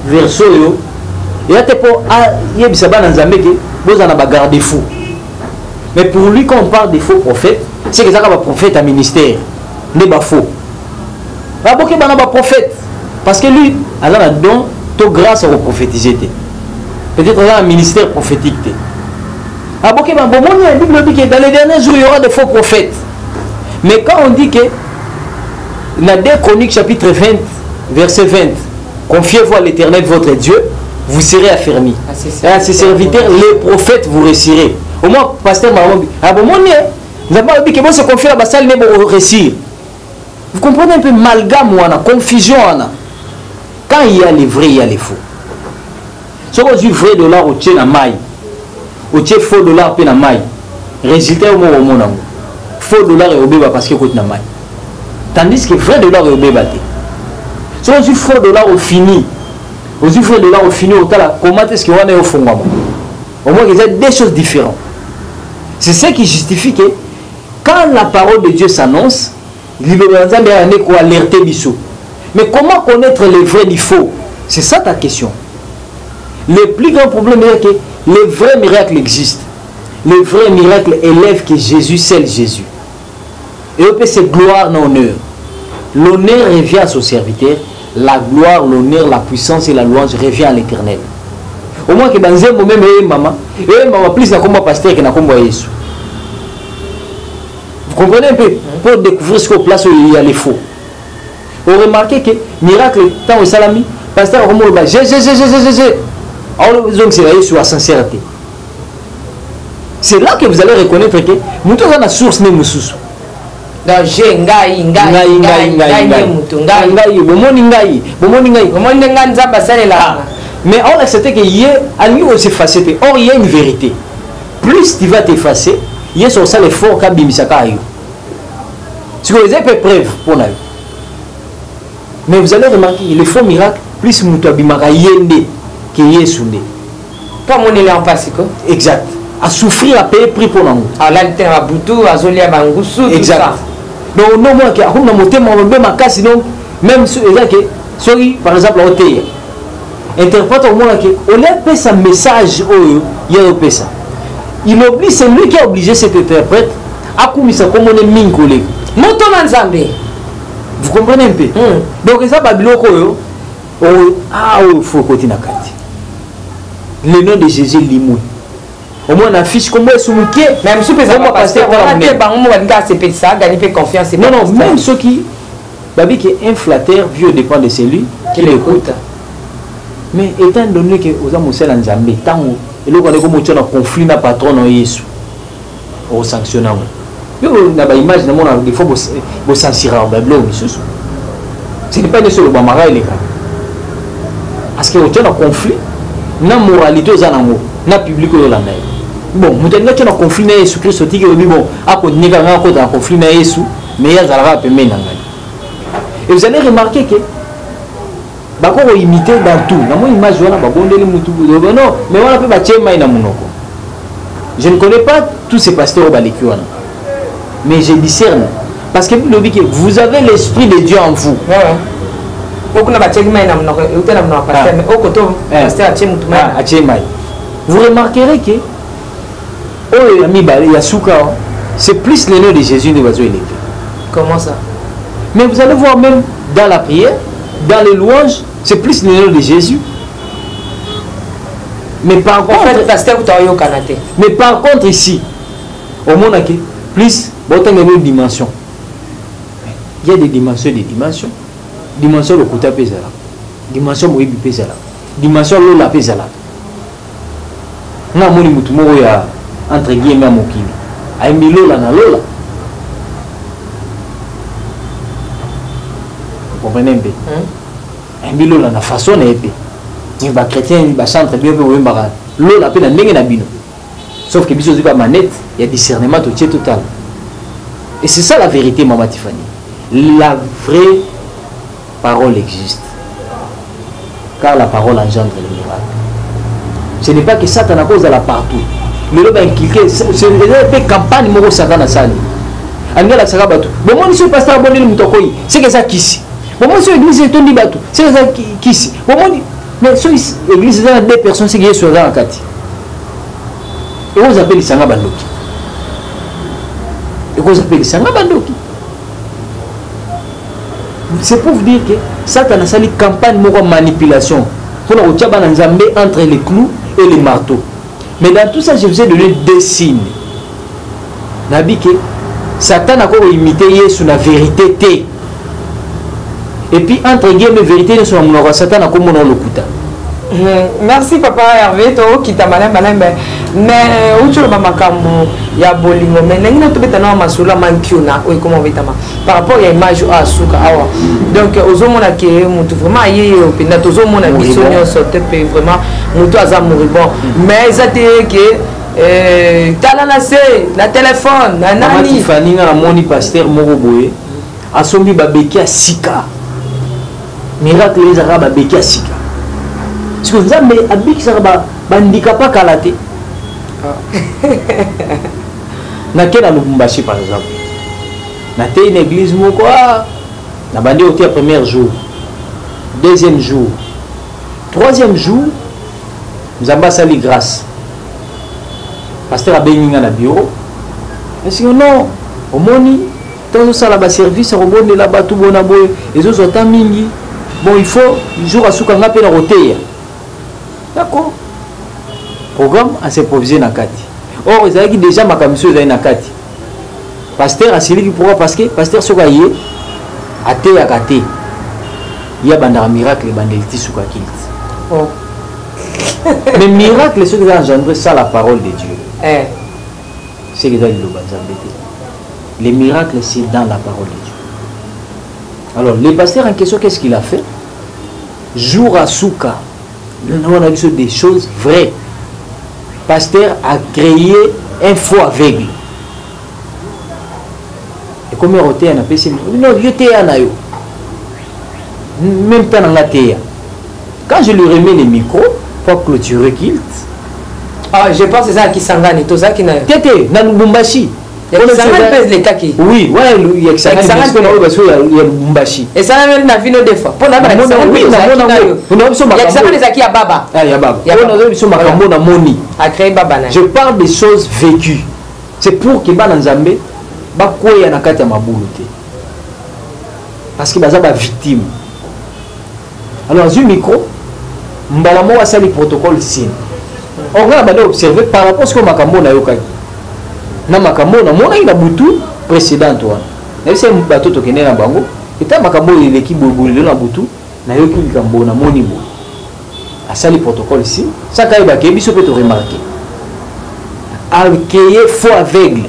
verso. Il y a des garde-fous. Mais pour lui, quand on parle des faux prophètes, c'est que ça va prophète à ministère. n'est pas faux. Raboké bana ba prophète parce que lui a un don to grâce au prophétiser. Peut-être là un ministère prophétique. Raboké bana bon la Bible dit que dans les derniers jours il y aura des faux prophètes. Mais quand on dit que dans 2 Chroniques chapitre 20 verset 20, confiez-vous à l'Éternel votre Dieu, vous serez affermis. À ses serviteurs, les prophètes vous réussirez. Au moins, pasteur Marobi, nous avons dit que bon se confier à la salle pour réussir. Vous comprenez un peu malgame ou confusion. Quand il y a les vrais, il y a les faux. Si on dit vrai dollar au tien à maille, au tien faux dollar à maille, résultat au monde. Faux dollar et au bébé parce que côté na maille. Tandis que vrai dollar et au bébé. Si on dit faux dollar au fini, on dit faux dollar au fini, comment est-ce qu'on est au fond? Au moins, il y a des choses différentes. C'est ce qui justifie que quand la parole de Dieu s'annonce, il faut alerter Bissot. Mais comment connaître les vrais du faux? C'est ça ta question. Le plus grand problème est que les vrais miracles existent. Les vrais miracles élèvent que Jésus, c'est Jésus. Et on peut se gloire dans l'honneur. L'honneur revient à son serviteur. La gloire, l'honneur, la puissance et la louange revient à l'Éternel. Au moins que dans un moment, maman plus comme pasteur que comme Jésus. Vous comprenez un peu? Pour découvrir ce qu'on place où il y a les faux. Vous remarquez que miracle, tant au salami, pasteur comme le bas, alors c'est là sur la sincérité. C'est là que vous allez reconnaître que nous avons la source de Moussous. Mais on accepte qu'il y a s'effacer. Or, il y a une vérité. Plus tu vas t'effacer, il y a sur ça l'effort qu'a bimisaka. Ce que vous avez preuve pour nous. Mais vous allez remarquer, les faux miracles, plus nous t'abimaka yende que yesune. Comme on est en passé. Exact. À souffrir, à payer prix pour nous. À l'alter à Boutou, à Zolia Bangousou. Exact. Donc, non, moi, qui a un moté, moi, même à casse, donc, même si, par exemple, au thé, interprète au moins qu'on a fait un message, il y a un ça. Il oblige, c'est lui qui a obligé cet interprète à commisser comme on est min collègue. Vous comprenez un peu? Donc, ça, Babylone, il faut continuer à canter. Le nom de Jésus Limou. Au moins, on affiche comment est-ce que même si on va passer confiance. Non, non, même ceux qui. Babi qui est un flatteur, vieux dépend de celui qui l'écoute. Mais étant donné que aux hommes en Zambie, tant et là, on est comme un conflit n'a patron en Yesu. Au sanctionnant. Mais on a une image, il faut censurer en Babylone. Ce n'est pas une seule Bamara et les gars. Parce que tu as un conflit, na moralité aux anangos, na public aux landais. Bon, nous avons un conflit na Jésus Christ qui est bon, à côté de un conflit na Jésus, mais il y a un peu de. Et vous allez remarquer que bako imiter dans tout. Na mon image wana babondeli mutu. Non, mais on peut battre mai na munoko. Je ne connais pas tous ces pasteurs au Balikiwana. Mais je discerne. Parce que vous avez l'esprit de Dieu en vous. Vous remarquerez que c'est plus le nom de Jésus de Bazo électé. Comment ça? Mais vous allez voir même dans la prière, dans les louanges, c'est plus le nom de Jésus. Mais par contre, ici, au monde plus une dimension. Il y a des dimensions, Dimension le Kouta Pesala. Dimension Moïbi Pesala. Dimension Lola Pesala. Na moni mutumo ya entre guillemets à Mokili. A mis Lola na Lola. Vous comprenez un peu? A mis Lola na façon na épée. Ni ba chrétien ni ba chantre bien peu wemba. Lola pe na ndenge na bino. Sauf que biso zika manette, il y a discernement total. Et c'est ça la vérité, Maman Tiffany. La vraie parole existe. Car la parole engendre les miracles. Ce n'est pas que Satan a cause de la partout. Le lobe inculqué, c'est une campagne de Satan à Sani. Angela Sarabatou. Bon, moi, je suis pasteur abonné le Moutokoyi. C'est que ça qui ici. Bon, moi, je suis église et Tony Batou. C'est que ça qui ici. Bon, moi, mais sur l'église, il y a deux personnes qui sont sur la Kati. Et on appelle Sanga Bandoki. Et on appelle Sanga Bandoki. C'est pour vous dire que Satan a sali campagne de manipulation pour nous entre les clous et les marteaux. Mais dans tout ça, je vous ai donné deux signes. Nabi que Satan a encore imité sur la vérité. Et puis entre guillemets vérité sur la Satan a comme on le kuta. Merci papa Hervé to kita malem mais uchu ba makambo ya bolingo mais nengina to betana masula mankiona o comment vitama par rapport à image à suka awa donc ozomona ke mutu vraiment yeye openda tozomona biso nyonso te pe vraiment mutu aza moribond mais ezate ke tala na se na téléphone na nani Tiffany na moni pasteur moko boye asombi babeki a sika miracle les arabes babeki a sika. Parce que vous avez dit que handicapé kalaté. Naquelle à Lubumbashi par exemple. Naquelle une église quoi. Na bandi au premier jour, deuxième jour, troisième jour, nous avons sali grâce. Pasteur a béni dans le bureau. Est-ce que non, au moni, tant ça là service, au bon de là-bas tout bon aboye, les autres sont mingi. Bon, il faut jour à souka ngapé na roteya. D'accord. Programme à s'improviser dans Kati. Or, ils avaient déjà ma commission dans Kati. Pasteur a celui qui pourra parce que pasteur Sokaye a té à Kati. Il y a un miracle et bandeliti Souka Kilt. Oh. Mais miracle, c'est ce qui a engendré ça, la parole de Dieu. C'est ce qui a les miracles, c'est dans la parole de Dieu. Alors, le pasteur en question, qu'est-ce qu'il a fait? Jour à Souka. On a vu des choses vraies. Pasteur a créé un faux aveugle. Et comme il a un PC, non, je t'ai un aïe. Même temps, on a été. Quand je lui remets les micros, pour clôturer Kilt. Ah, je pense que c'est ça qui s'engane. Tout ça qui n'a. Tété, dans le Bumbashi. Il y a les kaki. Oui, ouais, il y a que ça. Il y a le Bumbashi. Et ça même la vie des fois. Pour la oui, il y a ça les aki à Baba. Ah, il y a Baba. Il y a Moni. A créé Baba. Je parle des choses vécues. C'est pour que Baba Nzambe ba koya na kati ya mabuluté. Parce que baza ba victime. Alors, du micro, mbalamo wa sali protocole sin. On a observé par rapport à ce que makambo na yokaki. Na makambo na mona ina butu précédent toi. Na c'est bato to kenena bango. Eta makambo l'équipe bobolelo na butu na yoki likambo na moni bo. Asali protocole ici, ça ka ba ke biso peut te remarquer. Alkeye faux aveugle.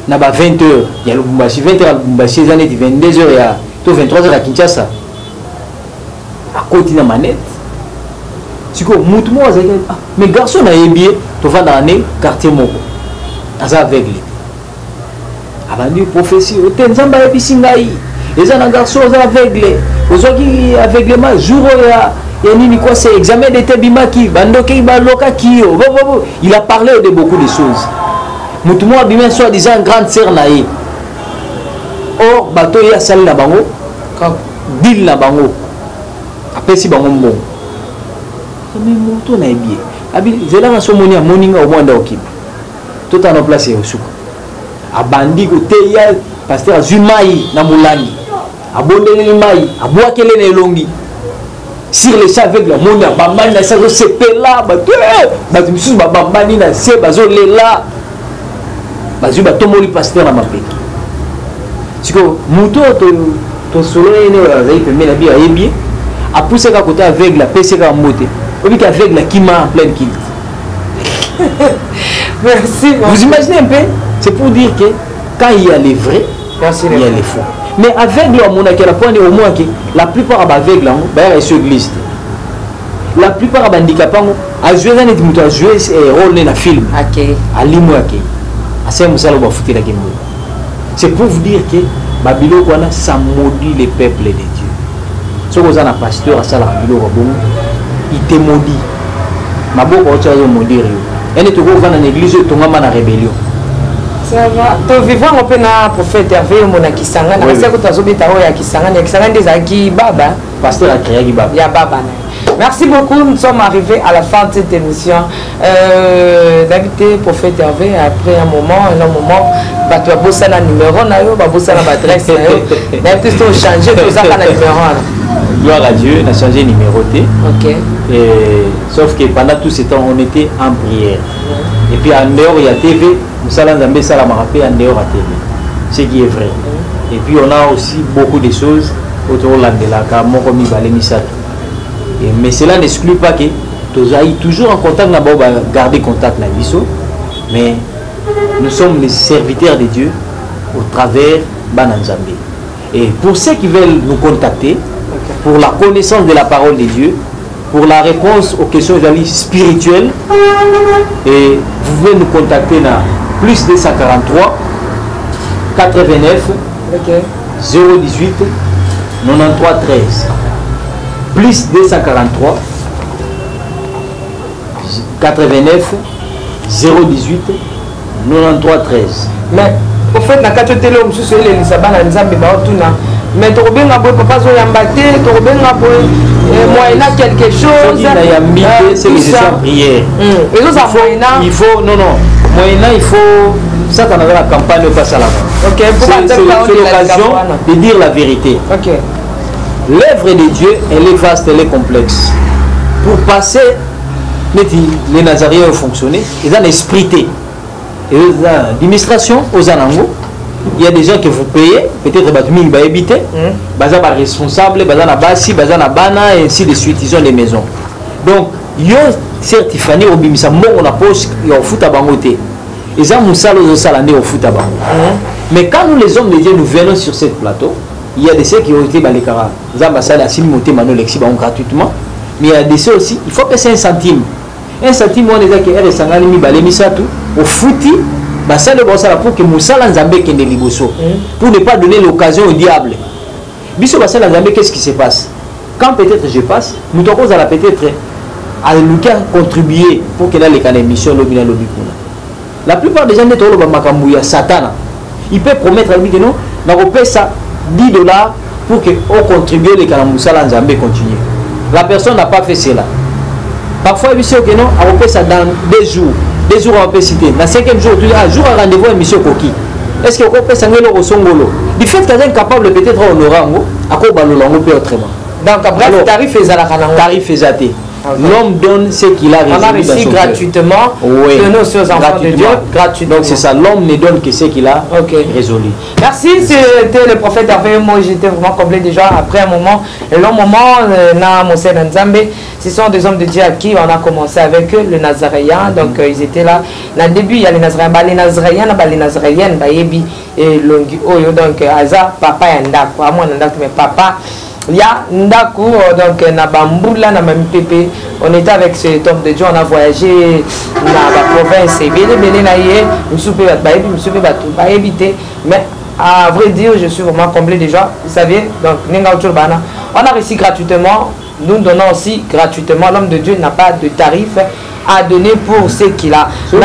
Na ba 20h, il y a le Lubumbashi 20h à Lubumbashi, les années 22h to 23h à Kinshasa à côté de manette si quoi mutumo azaki mais garçon na yebi to va dans le quartier moko aza aveugle abandi prophétie te nzamba yebisi ngai eza na garçon aza aveugle ozwaki aveuglement jour ya nini quoi c'est examen d'été bimaki bandoki baloka kio il a parlé de beaucoup de choses mutumo abima soit disant grande sœur na ye or bato ya sali na bango deal na bango apesi bango mbongo mais moto na yebi abi zela na so moni amoninga au moins ndokima tout en place et osuka abandi côté ya pasteur azumai na mulangi abondeli mai abwakele na elongi sur les champs avec la mona bambani na ça se pela ba mususu bambani na se bazolela bazu batomoli pasteur na mapeki siko moto to solo ene azai pembe na bia yebi a poussé ka côté avec la PC ka moté obi ka avec la kima en pleine kilt. Merci. Vous imaginez un peu, c'est pour dire que quand il y a les vrais, il y a les faux. Mais aveugle à mon akela point au moins que la plupart aveugle là ba sur église. La plupart handicapés a joué dans des motos a joué rôle dans film. OK. Ali mo OK. Assez musalo ba fouter la game. C'est pour vous dire que Babylone kwana ça maudit les peuples de Dieu. Ce que vous avez un pasteur à Salah Babylone il te maudit. Maboko tu as maudire. Et tu vas dans l'église tu vas dans rébellion. Ça va. Tu vivant un peu na prophète Hervé mon akisanga na seko tazobita o ya kisanga na kisanga des aki baba pasteur a créé ki baba. Ya baba. Merci beaucoup, nous sommes arrivés à la fin de cette émission. D'inviter prophète Hervé après un moment, tu as bossé la numéro, tu as bossé l'adresse, tu as changé, tu as le numéro. Gloire à Dieu, on a changé numéroté. Ok. Sauf que pendant tout ce temps, on était en prière. Et puis en dehors, il y a TV, nous allons en salle à Marapé, en dehors à TV. Ce qui est vrai. Et puis on a aussi beaucoup de choses autour de la Kamoromi Balemisat. Mais cela n'exclut pas que tu ailles toujours en contact, garder contact avec Bisso. Mais nous sommes les serviteurs de Dieu au travers Bananzambé. Et pour ceux qui veulent nous contacter, pour la connaissance de la parole de Dieu, pour la réponse aux questions spirituelles, et vous pouvez nous contacter dans plus 243 89 018 93 13. Plus 243 89 018 93 13. Mais au fait, na kato télé on se soulève les sabans à nzambe ba otuna. Mais tu rebenga boy papa zo yambate, tu rebenga boy moyena quelque chose. Il y a mis c'est que c'est en prière. Et nous il faut non moyena il faut ça dans la campagne pas ça là. OK, c'est l'occasion de dire la vérité. OK. L'œuvre de Dieu, elle est vaste, elle est complexe. Pour passer, les Nazaréens ont fonctionné, ils ont l'esprit. Et l'administration, aux Anango, il y a des gens que vous payez, peut-être que vous habitez, vous êtes responsable, vous êtes bassi, vous êtes bana, et ainsi de suite, ils ont des maisons. Donc, ils ont certifié, ils ont la poche, ils ont foot à bangoté. Ils ont salandé au foot à bangoté. Mais quand nous, les hommes de Dieu, nous venons sur ce plateau, il y a des ceux qui ont été balékara. Ils ont gratuitement. Mais il y a des ceux aussi, il faut que c'est 1 centime. 1 centime, on est là qui est au fouti, pour que Moussala Nzambé kende liboso. Pour ne pas donner l'occasion au diable. Biso Bassala Nzambé, qu'est-ce qui se passe? Quand peut-être je passe, nous devons peut-être à nous contribuer pour que les émissions lobina lobikuna. La plupart des gens ne trouvent pas Makamouya Satan. Il peut promettre à lui que non, n'a pas ça. $10 pour que on contribue les Kalamoussala Nzambé continue. La personne n'a pas fait cela. Parfois, il dit que non, on peut ça dans 2 jours. 2 jours on peut citer. Dans le 5e jour, tu dis un jour à rendez-vous à Monsieur Koki. Est-ce qu'on peut s'engager au Songolo? Du fait qu'elle est incapable peut-être honorer à quoi balolango peut autrement. Donc après le tarif est à la tarif est athée. L'homme donne ce qu'il a résolu. On a reçu gratuitement, oui. Donner aux enfants de Dieu gratuitement. Donc c'est ça, l'homme ne donne que ce qu'il a résolu. Merci, c'était le prophète Hervé. Moi j'étais vraiment comblé déjà après un moment, un long moment, na Mose Nzambe. Ce sont des hommes de Dieu à qui on a commencé avec eux, le Nazaréen. Donc ils étaient là. Dans le début, il y a les Nazaréens. Les Nazaréens, les Nazaréennes, Bayebi et Longi Oyo. Donc Aza, papa et Ndako. À moi, Ndako, mais papa. Il y a Ndako, donc na Bamboula, na Mamipépé. On était avec cet homme de Dieu, on a voyagé dans la province. Mais à vrai dire, je suis vraiment comblé déjà. Vous savez, donc on a réussi gratuitement. Nous donnons aussi gratuitement. L'homme de Dieu n'a pas de tarif à donner pour ce qu'il a. Soit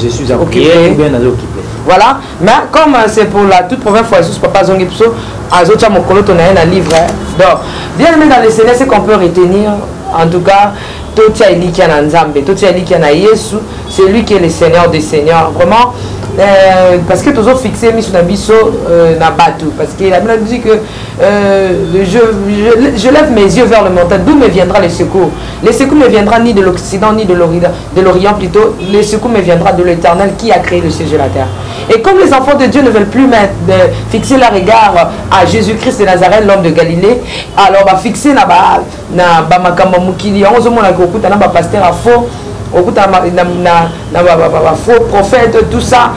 je suis occupé ou bien occupé. Voilà, mais comme c'est pour la toute première fois, Jesus Papa Zongipso, Azocha Mokolo, on a un livre d'or. Bien aimé dans les Seigneurs, c'est qu'on peut retenir, en tout cas, Totia Elikia Nzambe, Totia Elikia na Yesu, c'est lui qui est le Seigneur des Seigneurs. Vraiment, parce que toujours fixé mis sur Nabiso na Batu, parce qu'il a dit que je lève mes yeux vers le montagne, d'où me viendra le secours. Le secours ne viendra ni de l'Occident ni de l'Orient plutôt, le secours me viendra de l'Éternel qui a créé le ciel et la terre. Et comme les enfants de Dieu ne veulent plus fixer leur regard à Jésus-Christ de Nazareth, l'homme de Galilée, alors va fixer na makambo mukili, on se montre que na pasteur à faux. Faux prophète, tout ça,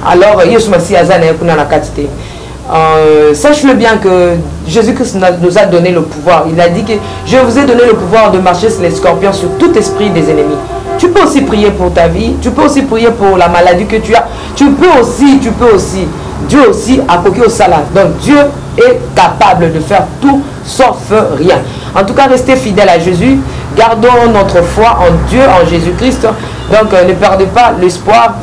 alors sache-le bien que Jésus-Christ nous a donné le pouvoir. Il a dit que je vous ai donné le pouvoir de marcher sur les scorpions, sur tout esprit des ennemis. Tu peux aussi prier pour ta vie, tu peux aussi prier pour la maladie que tu as. Tu peux aussi, Dieu aussi a coqué au salat. Donc Dieu est capable de faire tout sauf rien. En tout cas, restez fidèles à Jésus. Gardons notre foi en Dieu, en Jésus-Christ. Donc ne perdez pas l'espoir.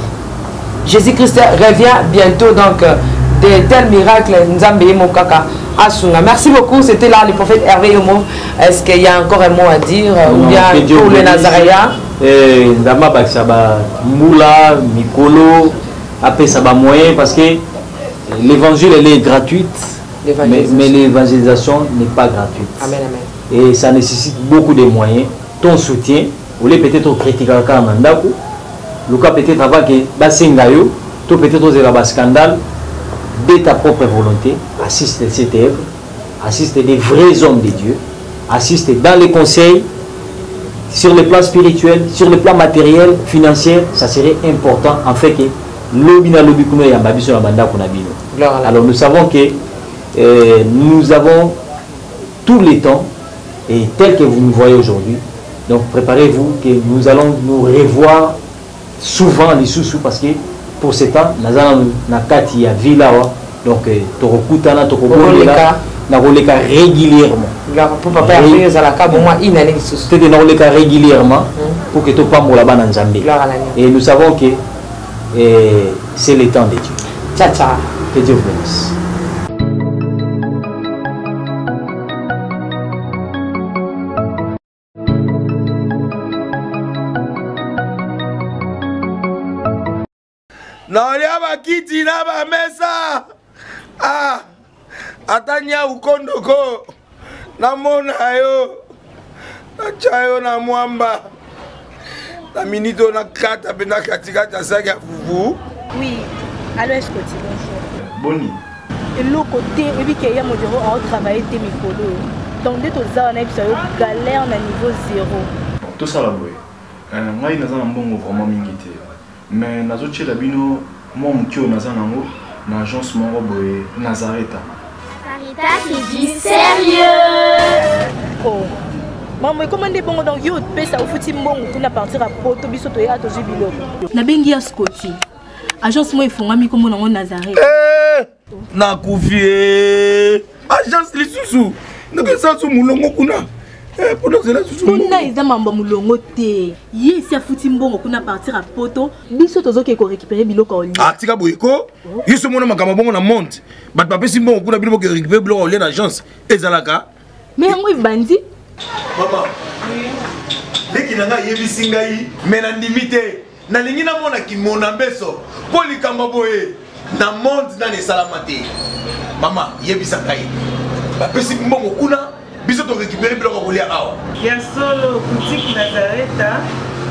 Jésus-Christ revient bientôt. Donc de tels miracles, Nzambe Mokaka Asunga. Merci beaucoup. C'était là le prophète Hervé Yomo. Est-ce qu'il y a encore un mot à dire ou bien pour le Nazaréen? Ndama Baksaba Moula, Mikolo, après ça va moyen parce que l'évangile elle est gratuite, mais l'évangélisation n'est pas gratuite. Amen, amen. Et ça nécessite beaucoup de moyens. Ton soutien, vous voulez peut-être critiquer un mandaku, le cas peut-être avant que Basengayo, tout peut-être aux un scandale, de ta propre volonté, assiste à cette œuvre, assiste des vrais hommes de Dieu, assiste dans les conseils. Sur le plan spirituel, sur le plan matériel, financier, ça serait important en fait que alors nous savons que nous avons tout le temps et tel que vous nous voyez aujourd'hui. Donc préparez-vous que nous allons nous revoir souvent les sous parce que pour ce temps, nous avons Nakati à Villa, donc Torokutana, Tokoboleka. Régulièrement. Pour papa régulièrement pour que tu pas là-bas dans Zambie. Et nous savons que c'est le temps de Dieu. Ciao, ciao. Que Dieu vous bénisse. Kiti na ba mesa. Ah. Atanya ukondoko namona yo nachayo na mwamba la minito na kata pena katikata saki ya fufu. Oui, alors est-ce que tu bonjour Boni et l'autre côté et puis qu'il y a mon bureau à travailler tes micros donc dès que ça on a eu galère na niveau 0 tout ça là boy moi il n'a pas bon vraiment mingité mais nazo tchela bino moi mukio naza nango na agence moko boy Nazareta. Qui dit sérieux. Oh. Maman, comment est bon donc yo pesa au fouti mbongo kuna partir à poto biso to ya to jibilo. Na bengi ya Scotty. Agence moi ifongami comme na Nazareth. Na kufie. Agence lisusu. Ndeke sa su mulongo kuna. Pendant que là susu. Kuna iza mambo mulongo te. Ye si afuti mbongo kuna partir à poto biso tozo ke ko récupérer biloko oli. Ah tika boyeko. Yeso mona makamba bongo na monte. Bat papa simbo kuna biloko ke récupérer biloko oli na agence. Ezalaka. Mais moi bandi. Maman. Leki nanga yebisi ngai mena ndimite. Na lingi na mona ki mona beso. Poli kamba boye. Na monte na ne salamate. Maman yebisa ngai. bapesi mbongo kuna biso to récupérer biloko kolia awa ya solo boutique Nazareta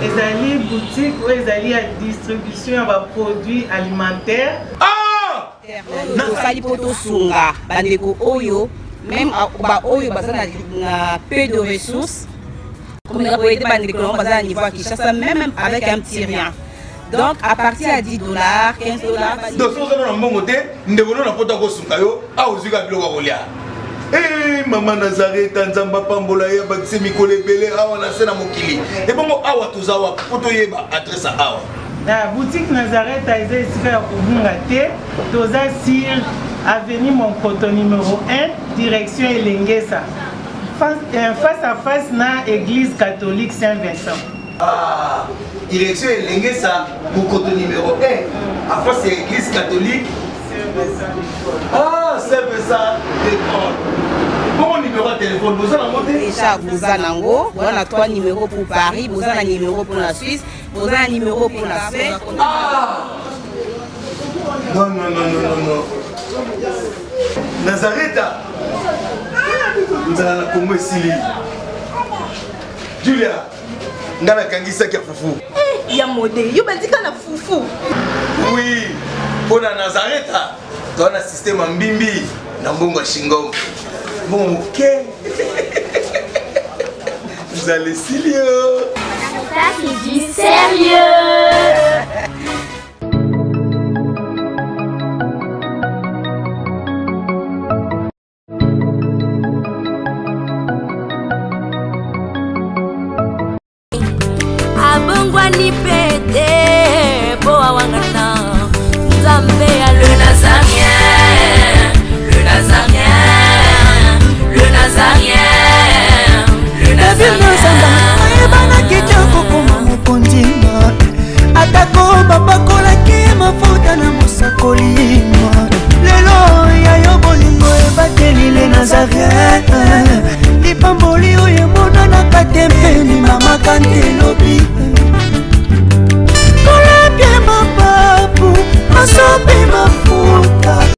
ezali boutique où ezali ya distribution ya ba produits alimentaires nakosali po tosunga bandeko oyo même ba oyo baza na peu de ressources comme nous avons été bandeko on baza na niveau à Kinshasa même avec un petit rien. Donc à partir à $10, $15. Donc si vous avez un bon côté, nous devons nous apporter au sungayo, à aux yeux de l'Ogolia. Eh maman Nazareta nzamba pambola ya bakise mikole belé awa na sena mokili. Et bon awa tozawa poto yeba adresse awa. La boutique Nazareta est ici à Kubungate, toza sur avenue Monkoto numéro 1, direction Elengesa. Face à face na église catholique Saint-Vincent. Ah, direction Elengesa, Monkoto numéro 1, à face à l'église catholique Saint-Vincent. Ah, Saint-Vincent d'école. Bon numéro de téléphone, vous avez monté déjà, vous avez on a 3 numéros pour Paris, vous avez un numéro pour la Suisse, vous avez un numéro pour la Suède. Ah non, non, non, non, non, non. Nazareta nous allons la Congo Sili. Julia, nous allons kangisa kia fufu. Il y a modé, il y a dit qu'on a fufu. Oui, pour la Nazareta, tu as un système en bimbi, dans Bongo Shingo. Bon, ok. Vous allez sérieux. Ça c'est du sérieux. Abongwani pete, boa wangana, Nzambe a le Nazarien, le Nazarien. Le Nazarien, le Nazarien, lipamboli oyo monana katempeni mama kantelobi. Kolapie mapapu, masopi mapapu.